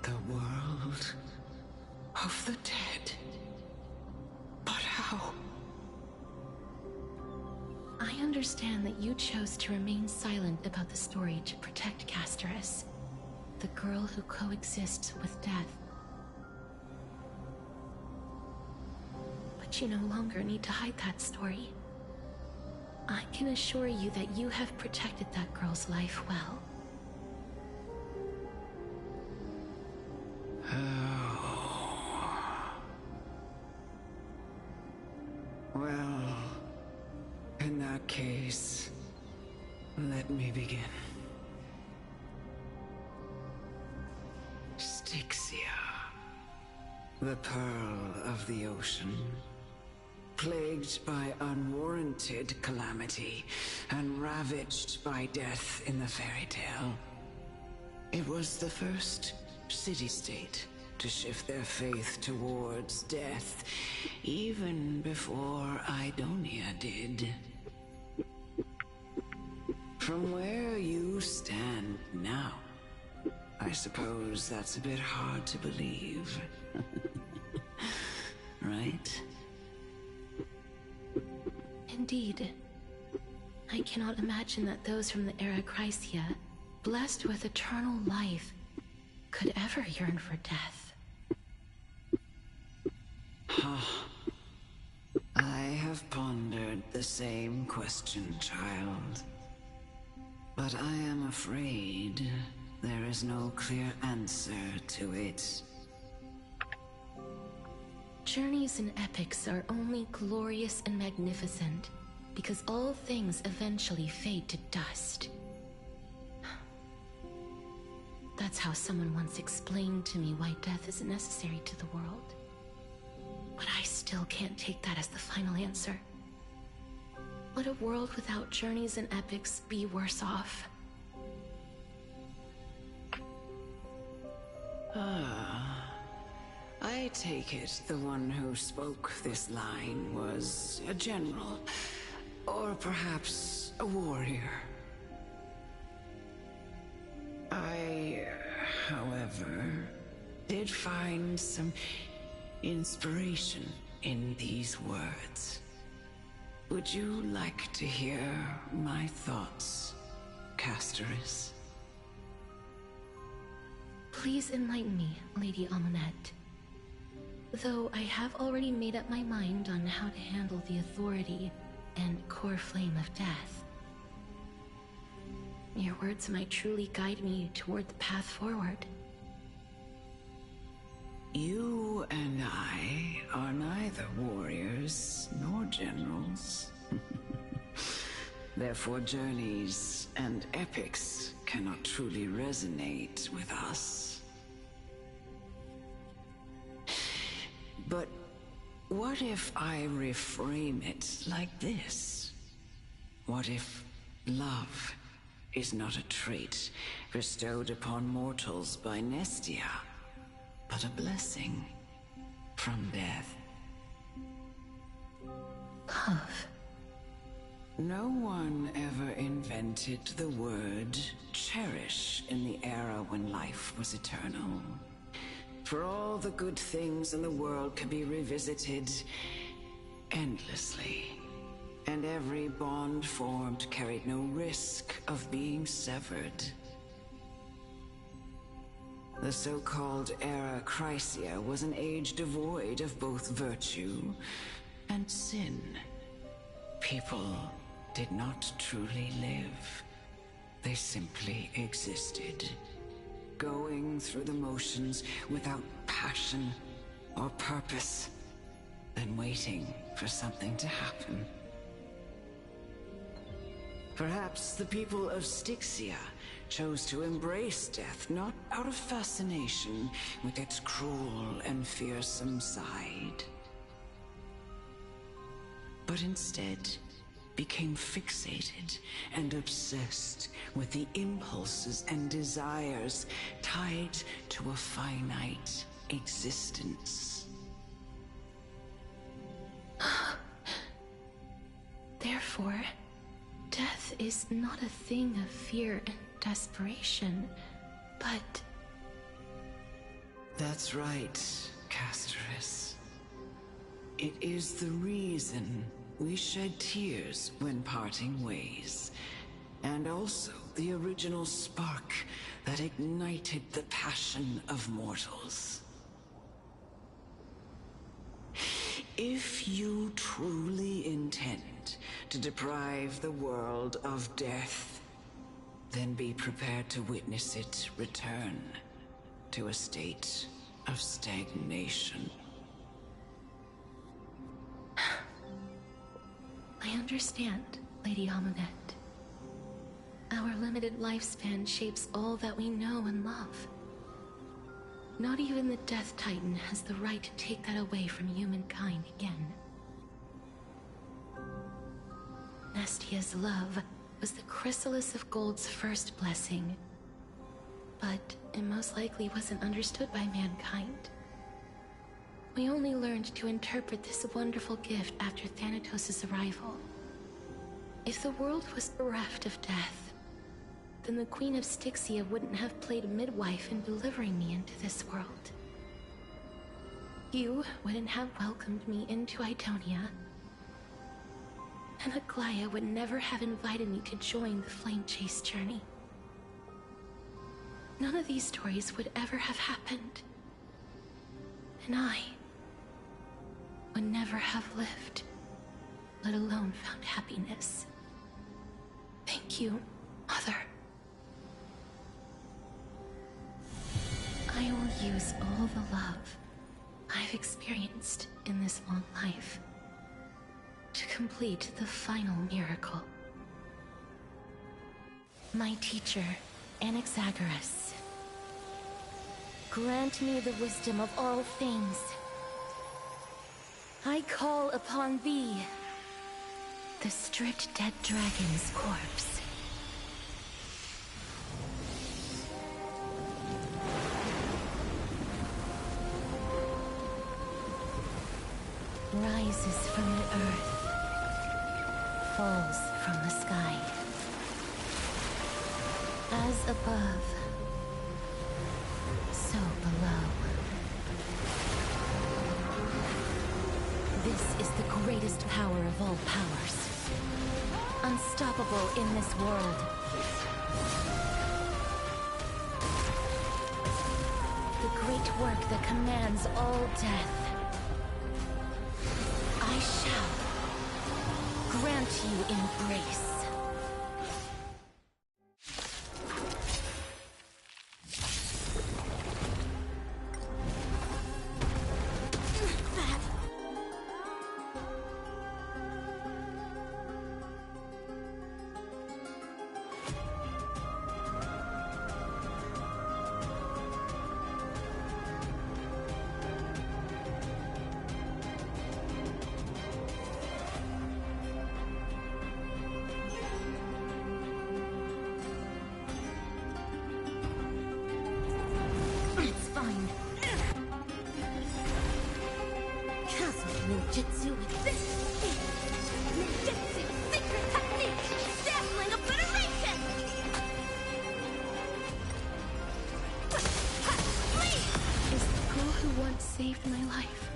The world of the dead? But how? I understand that you chose to remain silent about the story to protect Casterus, the girl who coexists with death. But you no longer need to hide that story. I can assure you that you have protected that girl's life well. Oh. Well, in that case, let me begin. Styxia, the pearl of the ocean, plagued by unwarranted calamity and ravaged by death in the fairy tale. It was the first city-state to shift their faith towards death, even before Idonia did. From where you stand now, I suppose that's a bit hard to believe. Right? Indeed. I cannot imagine that those from the era Chrysia, blessed with eternal life, could ever yearn for death. I have pondered the same question, child. But I am afraid there is no clear answer to it. Journeys and epics are only glorious and magnificent because all things eventually fade to dust. That's how someone once explained to me why death isn't necessary to the world. But I still can't take that as the final answer. Would a world without journeys and epics be worse off? I take it the one who spoke this line was a general, or perhaps a warrior. I, however, did find some inspiration in these words. Would you like to hear my thoughts, Casterus? Please enlighten me, Lady Amonette. Though I have already made up my mind on how to handle the authority and core flame of death. Your words might truly guide me toward the path forward. You and I are neither warriors nor generals. Therefore, journeys and epics cannot truly resonate with us. But what if I reframe it like this? What if love is not a trait bestowed upon mortals by Nestia, but a blessing from death? Love. No one ever invented the word cherish in the era when life was eternal. For all the good things in the world can be revisited endlessly, and every bond formed carried no risk of being severed. The so-called Era Chrysia was an age devoid of both virtue and sin. People did not truly live. They simply existed, going through the motions without passion or purpose, then waiting for something to happen. Perhaps the people of Styxia chose to embrace death not out of fascination with its cruel and fearsome side, but instead became fixated and obsessed with the impulses and desires tied to a finite existence. Therefore, death is not a thing of fear and desperation, but... That's right, Casterus. It is the reason we shed tears when parting ways, and also the original spark that ignited the passion of mortals. If you truly intend to deprive the world of death, then be prepared to witness it return to a state of stagnation. I understand, Lady Amunet. Our limited lifespan shapes all that we know and love. Not even the Death Titan has the right to take that away from humankind again. Nestia's love was the chrysalis of Gold's first blessing, but it most likely wasn't understood by mankind. We only learned to interpret this wonderful gift after Thanatos' arrival. If the world was bereft of death, then the Queen of Styxia wouldn't have played a midwife in delivering me into this world. You wouldn't have welcomed me into Idonia, and Aglaya would never have invited me to join the Flame Chase journey. None of these stories would ever have happened, and I would never have lived, let alone found happiness. Thank you, Mother. I will use all the love I've experienced in this long life to complete the final miracle. My teacher, Anaxagoras, grant me the wisdom of all things. I call upon thee, the stripped dead dragon's corpse. Rises from the earth, falls from the sky. As above, so below. This is the greatest power of all powers. Unstoppable in this world. The great work that commands all death. I shall grant you embrace. Saved my life.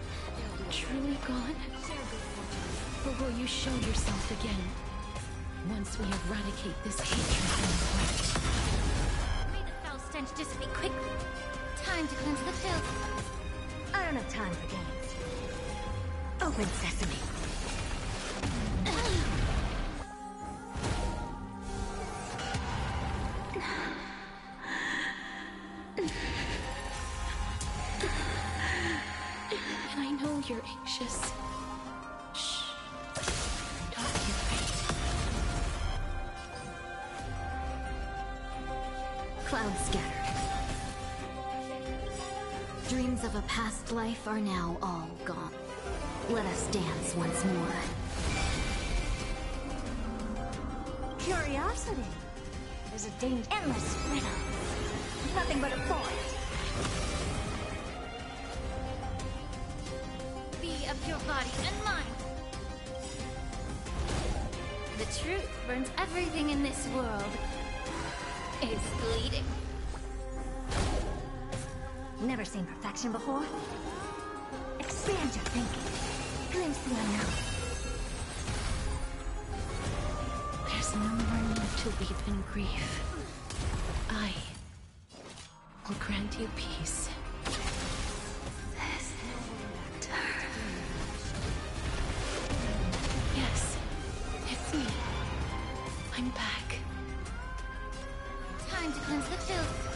Truly gone? Or will you show yourself again once we eradicate this hatred from the heart? May the foul stench dissipate quickly. Time to cleanse the filth. I don't have time for games. Open sesame. And I know you're anxious. Shh. Don't be afraid. Clouds scattered. Dreams of a past life are now all gone. Let us dance once more. Curiosity is a endless riddle. Nothing but a forest. Be of your body and mind. The truth burns everything in this world. Is bleeding. Never seen perfection before? Expand your thinking. Glimpse the unknown. There's no more need to weep in grief. I will grant you peace. Yes, it's me. I'm back. Time to cleanse the filth.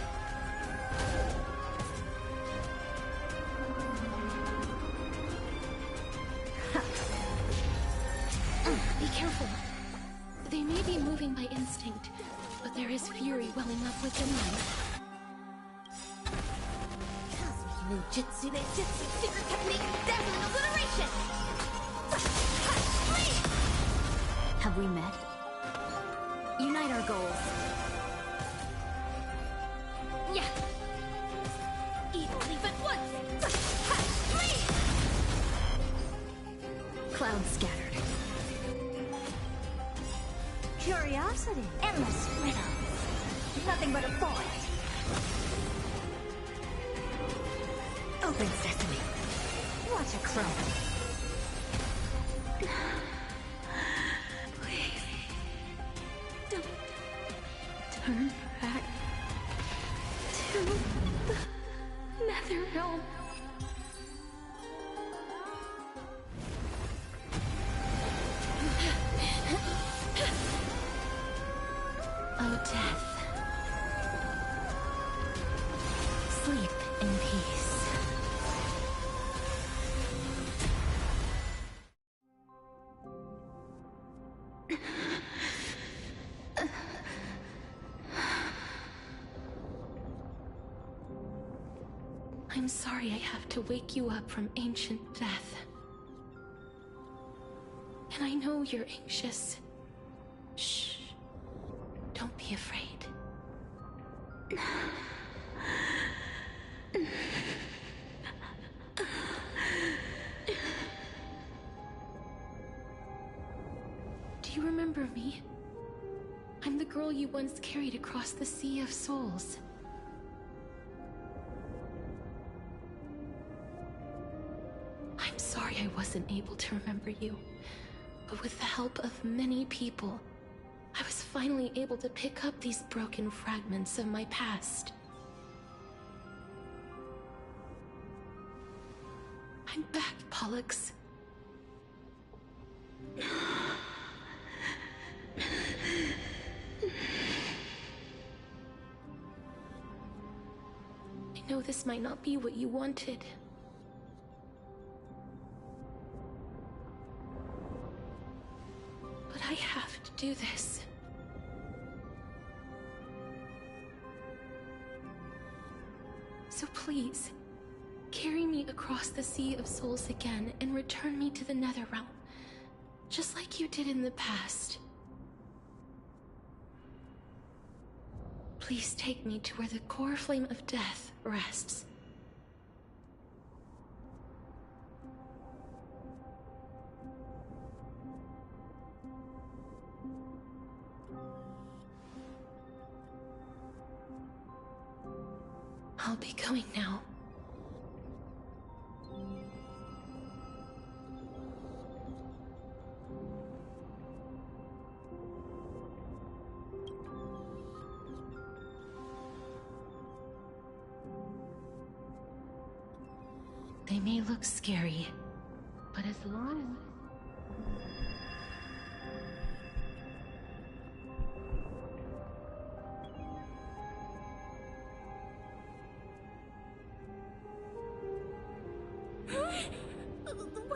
Be careful. They may be moving by instinct, but there is fury welling up within them. No jutsu, the jutsu secret technique, dazzling obliteration! Have we met? Unite our goals. Yeah! Equally but once! Clouds scattered. Curiosity, endless riddles. Nothing but a forest. Open sesame. Watch a crow. Please, don't turn back to the nether realm. Oh, death. Sleep in peace. I'm sorry I have to wake you up from ancient death. And I know you're anxious. Shh. Don't be afraid. Do you remember me? I'm the girl you once carried across the Sea of Souls. I'm sorry I wasn't able to remember you, but with the help of many people, I was finally able to pick up these broken fragments of my past. I'm back, Pollux. I know this might not be what you wanted. But I have to do this. So please, carry me across the Sea of Souls again and return me to the Netherrealm, just like you did in the past. Please take me to where the core flame of death rests. I'll be going now. They may look scary, but as long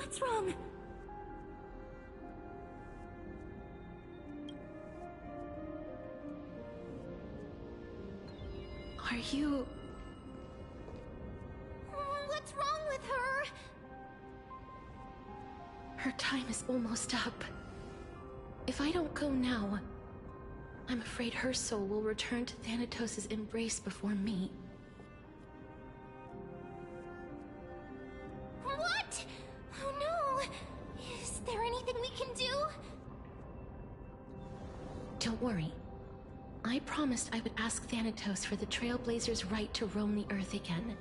What's wrong? Are you... What's wrong with her? Her time is almost up. If I don't go now, I'm afraid her soul will return to Thanatos' embrace before me. What? Oh no! Is there anything we can do? Don't worry. I promised I would ask Thanatos for the Trailblazers' right to roam the Earth again.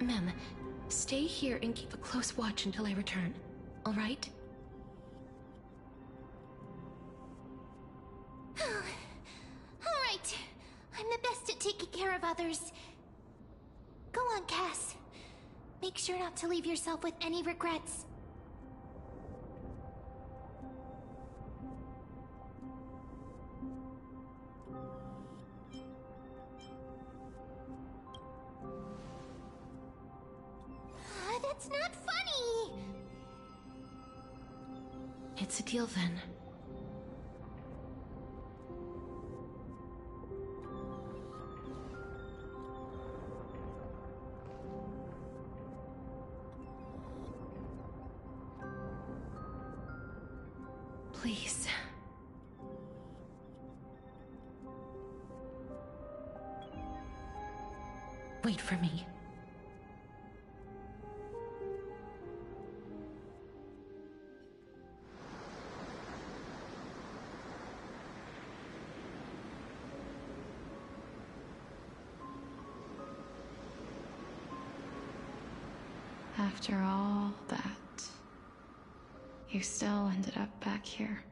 Mem, stay here and keep a close watch until I return, all right? All right. I'm the best at taking care of others. Go on, Cass. Make sure not to leave yourself with any regrets. That's not funny! It's a deal then. Please. Wait for me. After all that, you still ended up back here.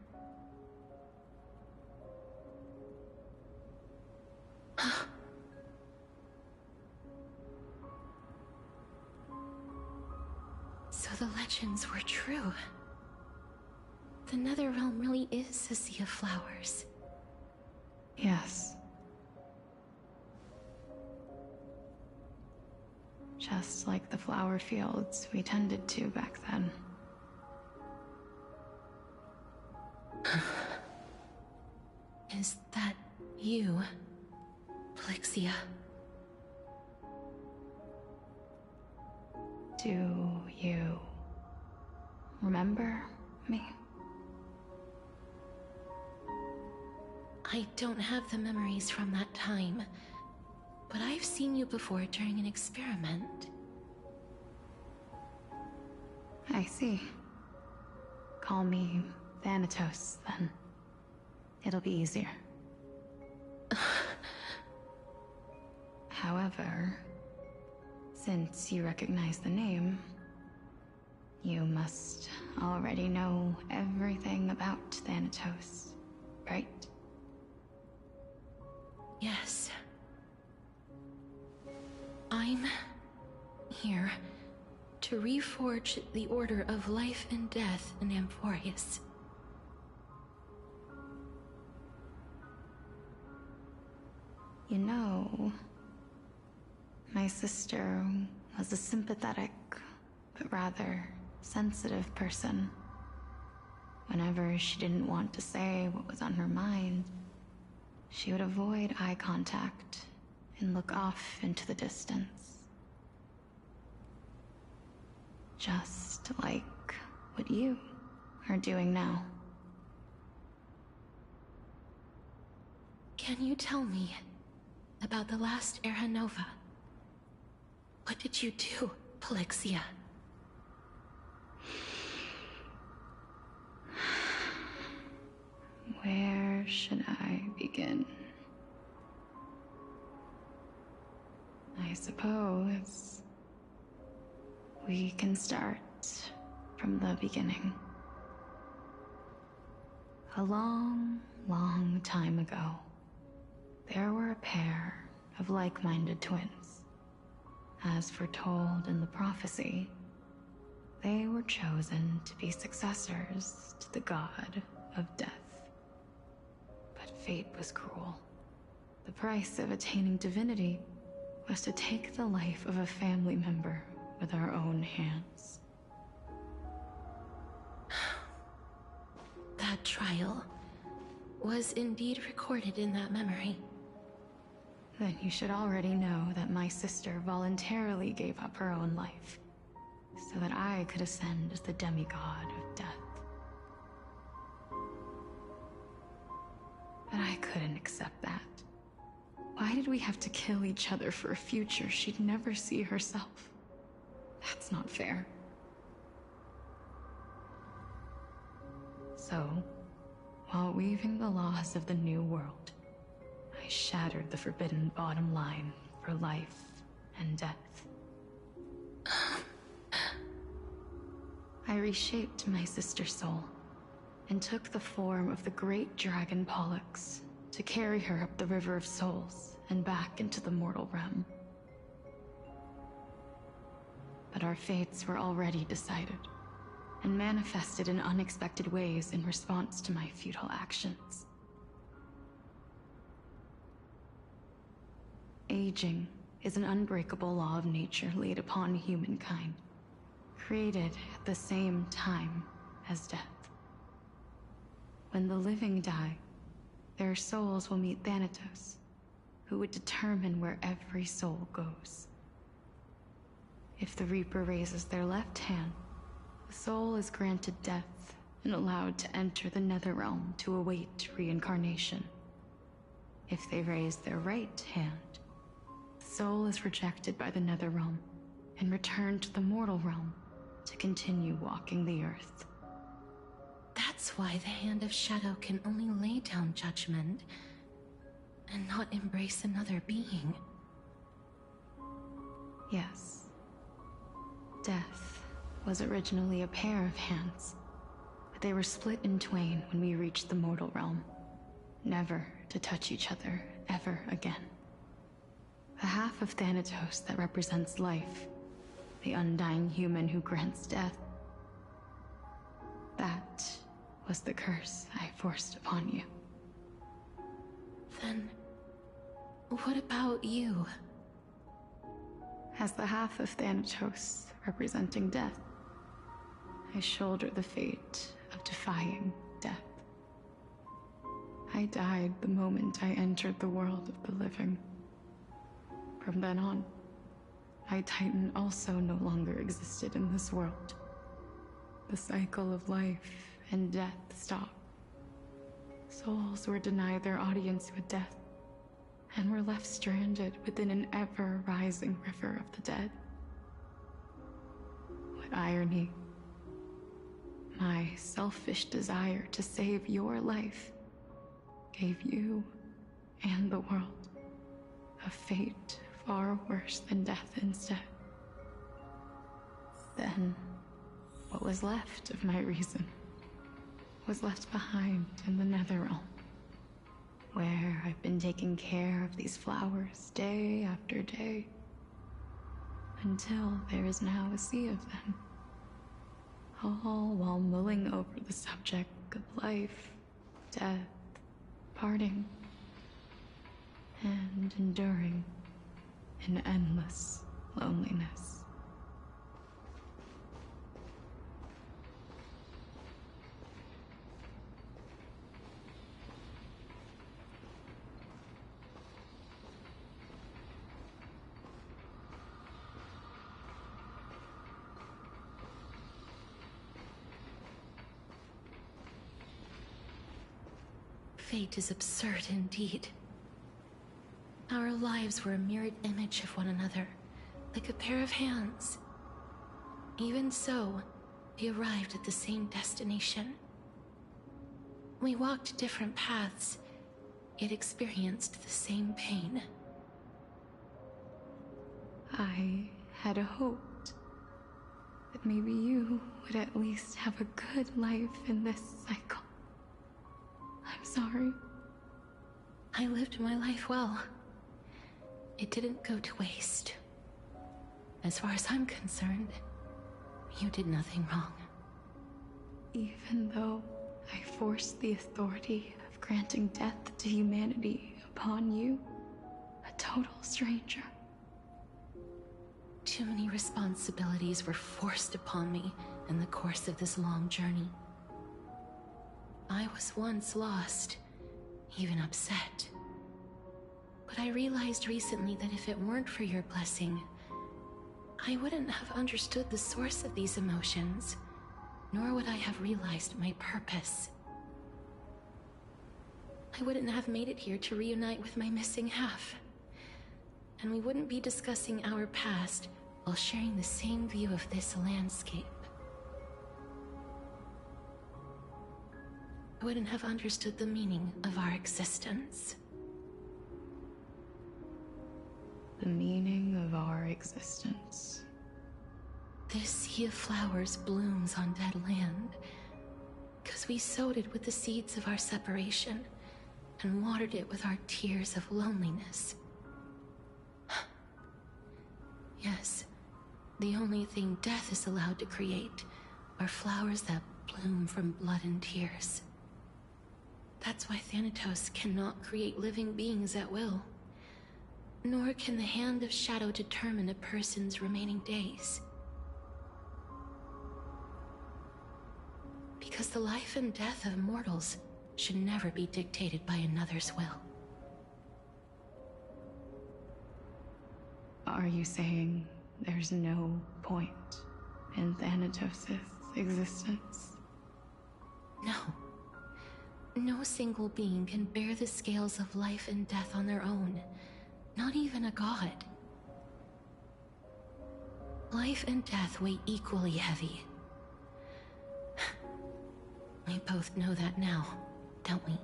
So the legends were true. The Netherrealm really is a sea of flowers. Yes. Just like the flower fields we tended to back then. Is that you, Plixia? Do you remember me? I don't have the memories from that time, but I've seen you before during an experiment. I see. Call me Thanatos, then. It'll be easier. However, since you recognize the name, you must already know everything about Thanatos, right? Yes. I'm here to reforge the order of life and death in Amphorius. You know, my sister was a sympathetic, but rather sensitive person. Whenever she didn't want to say what was on her mind, she would avoid eye contact and look off into the distance. Just like what you are doing now. Can you tell me about the last Era Nova? What did you do, Plixia? Where should I begin? I suppose we can start from the beginning. A long, long time ago, there were a pair of like-minded twins. As foretold in the prophecy, they were chosen to be successors to the god of death. But fate was cruel. The price of attaining divinity was to take the life of a family member with our own hands. That trial was indeed recorded in that memory. Then you should already know that my sister voluntarily gave up her own life, so that I could ascend as the demigod of death. But I couldn't accept that. Why did we have to kill each other for a future she'd never see herself? That's not fair. So, while weaving the laws of the new world, I shattered the forbidden bottom line for life and death. I reshaped my sister's soul and took the form of the great dragon Pollux to carry her up the River of Souls and back into the mortal realm. But our fates were already decided and manifested in unexpected ways in response to my futile actions. Aging is an unbreakable law of nature laid upon humankind, created at the same time as death. When the living die, their souls will meet Thanatos, who would determine where every soul goes. If the Reaper raises their left hand, the soul is granted death and allowed to enter the Netherrealm to await reincarnation. If they raise their right hand, the soul is rejected by the Netherrealm and returned to the mortal realm to continue walking the earth. That's why the Hand of Shadow can only lay down judgment and not embrace another being. Yes. Death was originally a pair of hands, but they were split in twain when we reached the mortal realm, never to touch each other ever again. The half of Thanatos that represents life, the undying human who grants death, that was the curse I forced upon you. Then, what about you? As the half of Thanatos representing death, I shoulder the fate of defying death. I died the moment I entered the world of the living. From then on, my Titan also no longer existed in this world. The cycle of life and death stopped. Souls were denied their audience with death, and were left stranded within an ever-rising river of the dead. What irony. My selfish desire to save your life gave you and the world a fate far worse than death instead. Then, what was left of my reason was left behind in the Netherrealm, where I've been taking care of these flowers day after day, until there is now a sea of them, all while mulling over the subject of life, death, parting, and enduring in endless loneliness. Fate is absurd indeed. Our lives were a mirrored image of one another, like a pair of hands. Even so, we arrived at the same destination. We walked different paths, yet experienced the same pain. I had hoped that maybe you would at least have a good life in this cycle. I'm sorry. I lived my life well. It didn't go to waste. As far as I'm concerned, you did nothing wrong. Even though I forced the authority of granting death to humanity upon you, a total stranger, Too many responsibilities were forced upon me in the course of this long journey. I was once lost, even upset. But I realized recently that if it weren't for your blessing, I wouldn't have understood the source of these emotions, nor would I have realized my purpose. I wouldn't have made it here to reunite with my missing half. And we wouldn't be discussing our past while sharing the same view of this landscape. I wouldn't have understood the meaning of our existence. The meaning of our existence. This sea of flowers blooms on dead land, because we sowed it with the seeds of our separation and watered it with our tears of loneliness. Yes, the only thing death is allowed to create are flowers that bloom from blood and tears. That's why Thanatos cannot create living beings at will. Nor can the hand of shadow determine a person's remaining days. Because the life and death of mortals should never be dictated by another's will. Are you saying there's no point in Thanatos' existence? No. No single being can bear the scales of life and death on their own. Not even a god. Life and death weigh equally heavy. We both know that now, don't we?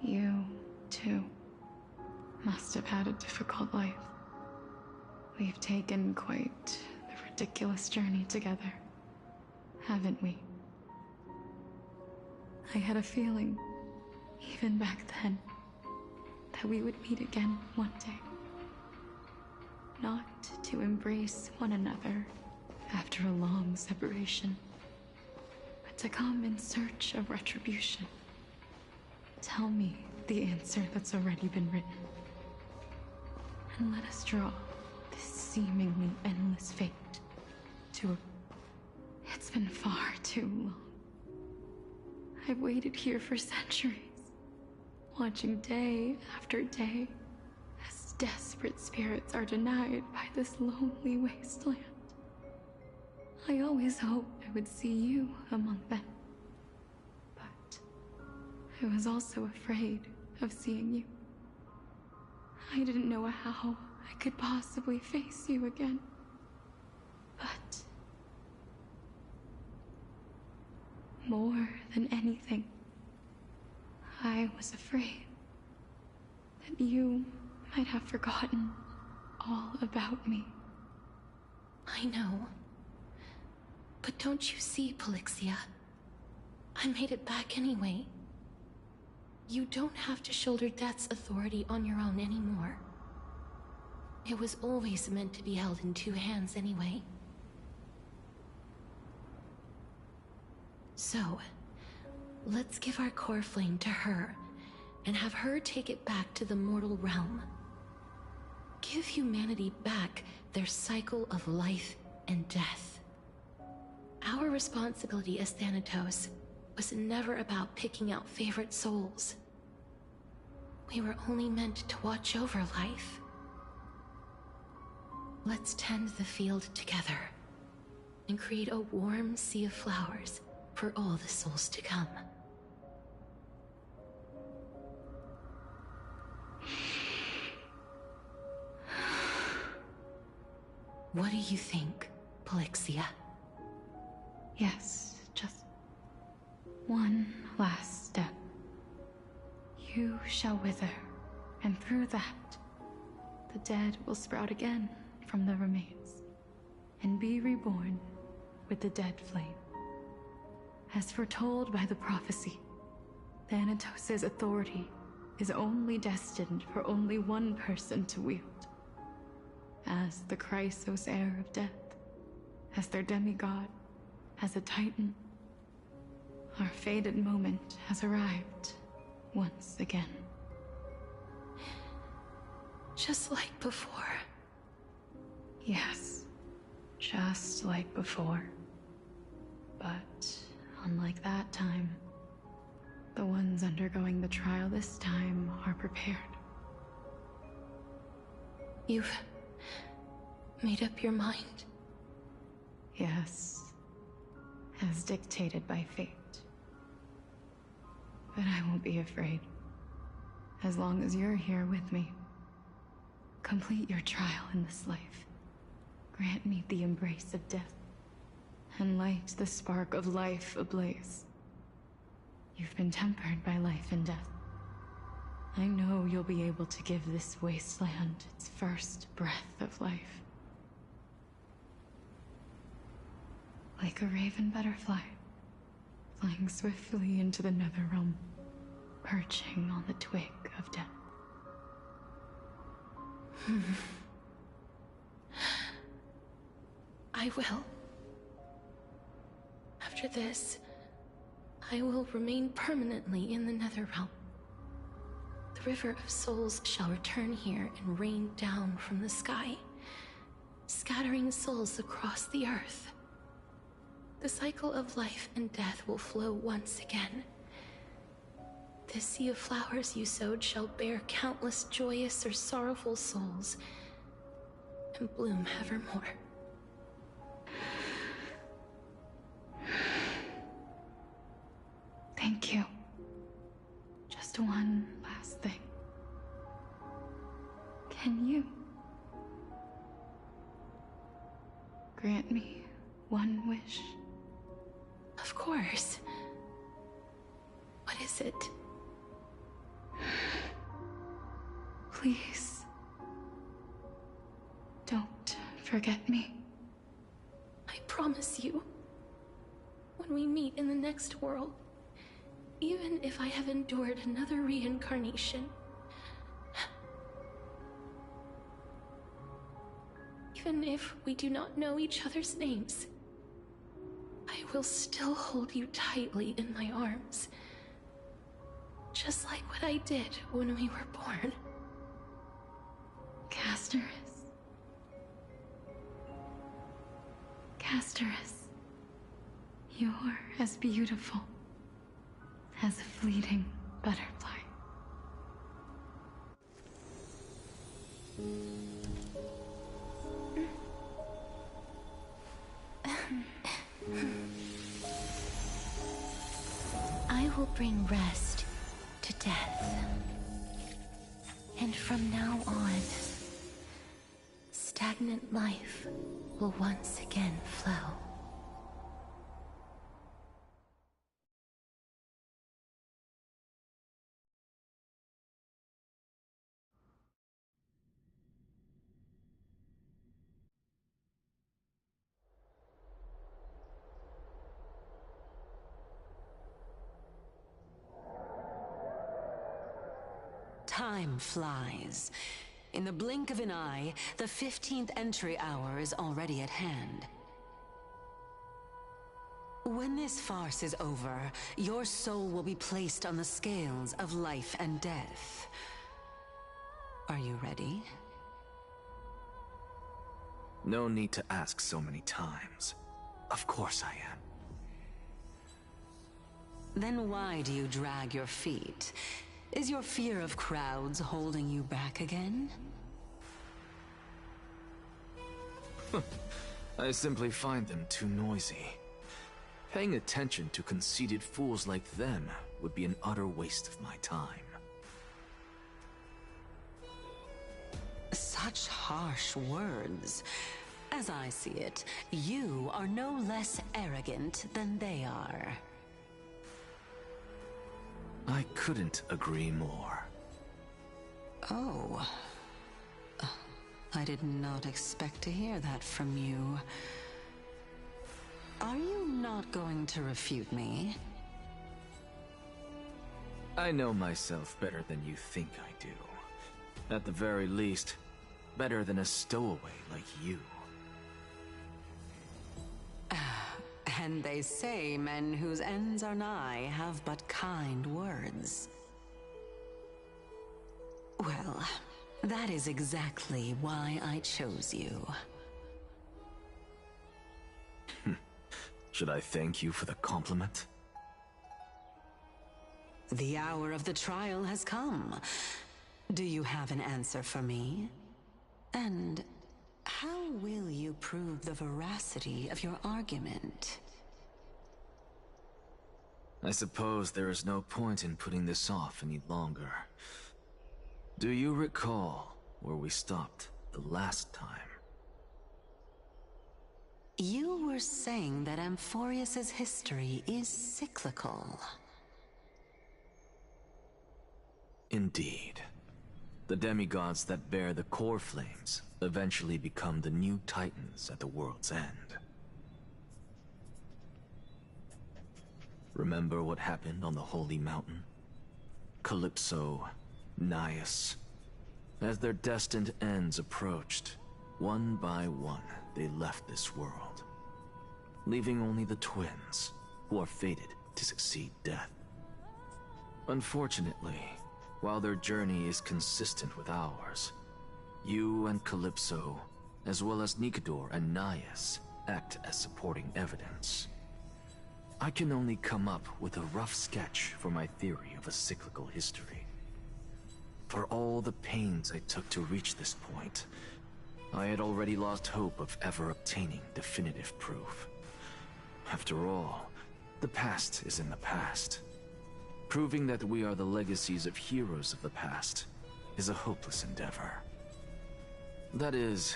You, too, must have had a difficult life. We've taken quite the ridiculous journey together, haven't we? I had a feeling, even back then, that we would meet again one day. Not to embrace one another after a long separation, but to come in search of retribution. Tell me the answer that's already been written, and let us draw this seemingly endless fate to a... It's been far too long. I've waited here for centuries, watching day after day as desperate spirits are denied by this lonely wasteland. I always hoped I would see you among them, but I was also afraid of seeing you. I didn't know how I could possibly face you again, but more than anything, I was afraid that you might have forgotten all about me. I know. But don't you see, Polixia? I made it back anyway. You don't have to shoulder death's authority on your own anymore. It was always meant to be held in two hands anyway. So, let's give our core flame to her, and have her take it back to the mortal realm. Give humanity back their cycle of life and death. Our responsibility as Thanatos was never about picking out favorite souls. We were only meant to watch over life. Let's tend the field together, and create a warm sea of flowers for all the souls to come. What do you think, Polixia? Yes, just one last step. You shall wither, and through that, the dead will sprout again from the remains, and be reborn with the dead flame. As foretold by the prophecy, Thanatos' authority is only destined for only one person to wield. As the Chrysos heir of death, as their demigod, as a titan, our fated moment has arrived once again. Just like before. Yes, just like before. But unlike that time, the ones undergoing the trial this time are prepared. You've made up your mind? Yes, as dictated by fate. But I won't be afraid. As long as you're here with me. Complete your trial in this life. Grant me the embrace of death. And light the spark of life ablaze. You've been tempered by life and death. I know you'll be able to give this wasteland its first breath of life. Like a raven butterfly, flying swiftly into the netherrealm, perching on the twig of death. I will. After this, I will remain permanently in the Netherrealm. The River of Souls shall return here and rain down from the sky, scattering souls across the earth. The cycle of life and death will flow once again. This sea of flowers you sowed shall bear countless joyous or sorrowful souls, and bloom evermore. Thank you. Just one last thing. Can you grant me one wish? Of course. What is it? Please, don't forget me. I promise you, when we meet in the next world, even if I have endured another reincarnation, even if we do not know each other's names, I will still hold you tightly in my arms, just like what I did when we were born. Casterus, you're as beautiful as a fleeting butterfly. I will bring rest to death. And from now on, stagnant life will once again flow. Time flies. In the blink of an eye, the 15th entry hour is already at hand. When this farce is over, your soul will be placed on the scales of life and death. Are you ready? No need to ask so many times. Of course I am. Then why do you drag your feet? Is your fear of crowds holding you back again? I simply find them too noisy. Paying attention to conceited fools like them would be an utter waste of my time. Such harsh words. As I see it, you are no less arrogant than they are. I couldn't agree more. Oh. I did not expect to hear that from you. Are you not going to refute me? I know myself better than you think I do. At the very least, better than a stowaway like you. And they say men whose ends are nigh have but kind words. Well, That is exactly why I chose you. Should I thank you for the compliment? The hour of the trial has come. Do you have an answer for me? And how will you prove the veracity of your argument? I suppose there is no point in putting this off any longer. Do you recall where we stopped the last time? You were saying that Amphorius's history is cyclical. Indeed. The demigods that bear the core flames eventually become the new titans at the world's end. Remember what happened on the Holy Mountain? Calypso, Naias. As their destined ends approached, one by one they left this world, leaving only the twins, who are fated to succeed death. Unfortunately, while their journey is consistent with ours, you and Calypso, as well as Nikador and Naias, act as supporting evidence. I can only come up with a rough sketch for my theory of a cyclical history. For all the pains I took to reach this point, I had already lost hope of ever obtaining definitive proof. After all, the past is in the past. Proving that we are the legacies of heroes of the past is a hopeless endeavor. That is,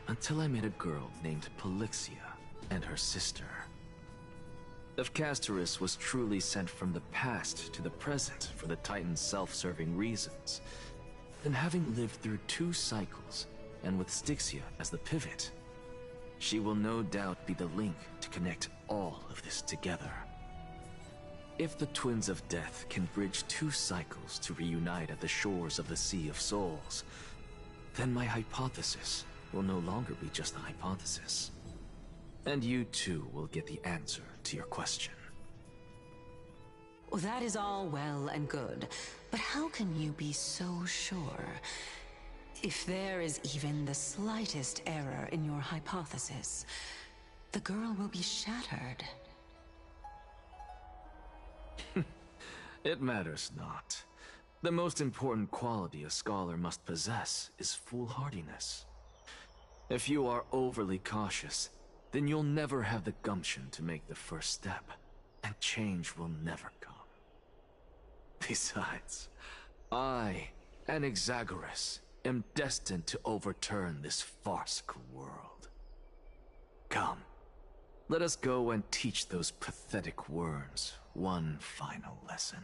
until I met a girl named Polixia and her sister. If Castorus was truly sent from the past to the present for the Titan's self-serving reasons, then having lived through 2 cycles, and with Styxia as the pivot, she will no doubt be the link to connect all of this together. If the Twins of Death can bridge 2 cycles to reunite at the shores of the Sea of Souls, then my hypothesis will no longer be just a hypothesis. And you too will get the answer to your question. Well, that is all well and good, but how can you be so sure? If there is even the slightest error in your hypothesis, the girl will be shattered. It matters not. The most important quality a scholar must possess is foolhardiness. If you are overly cautious, then you'll never have the gumption to make the first step, and change will never come. Besides, I, Anaxagoras, am destined to overturn this farcical world. Come, let us go and teach those pathetic worms one final lesson.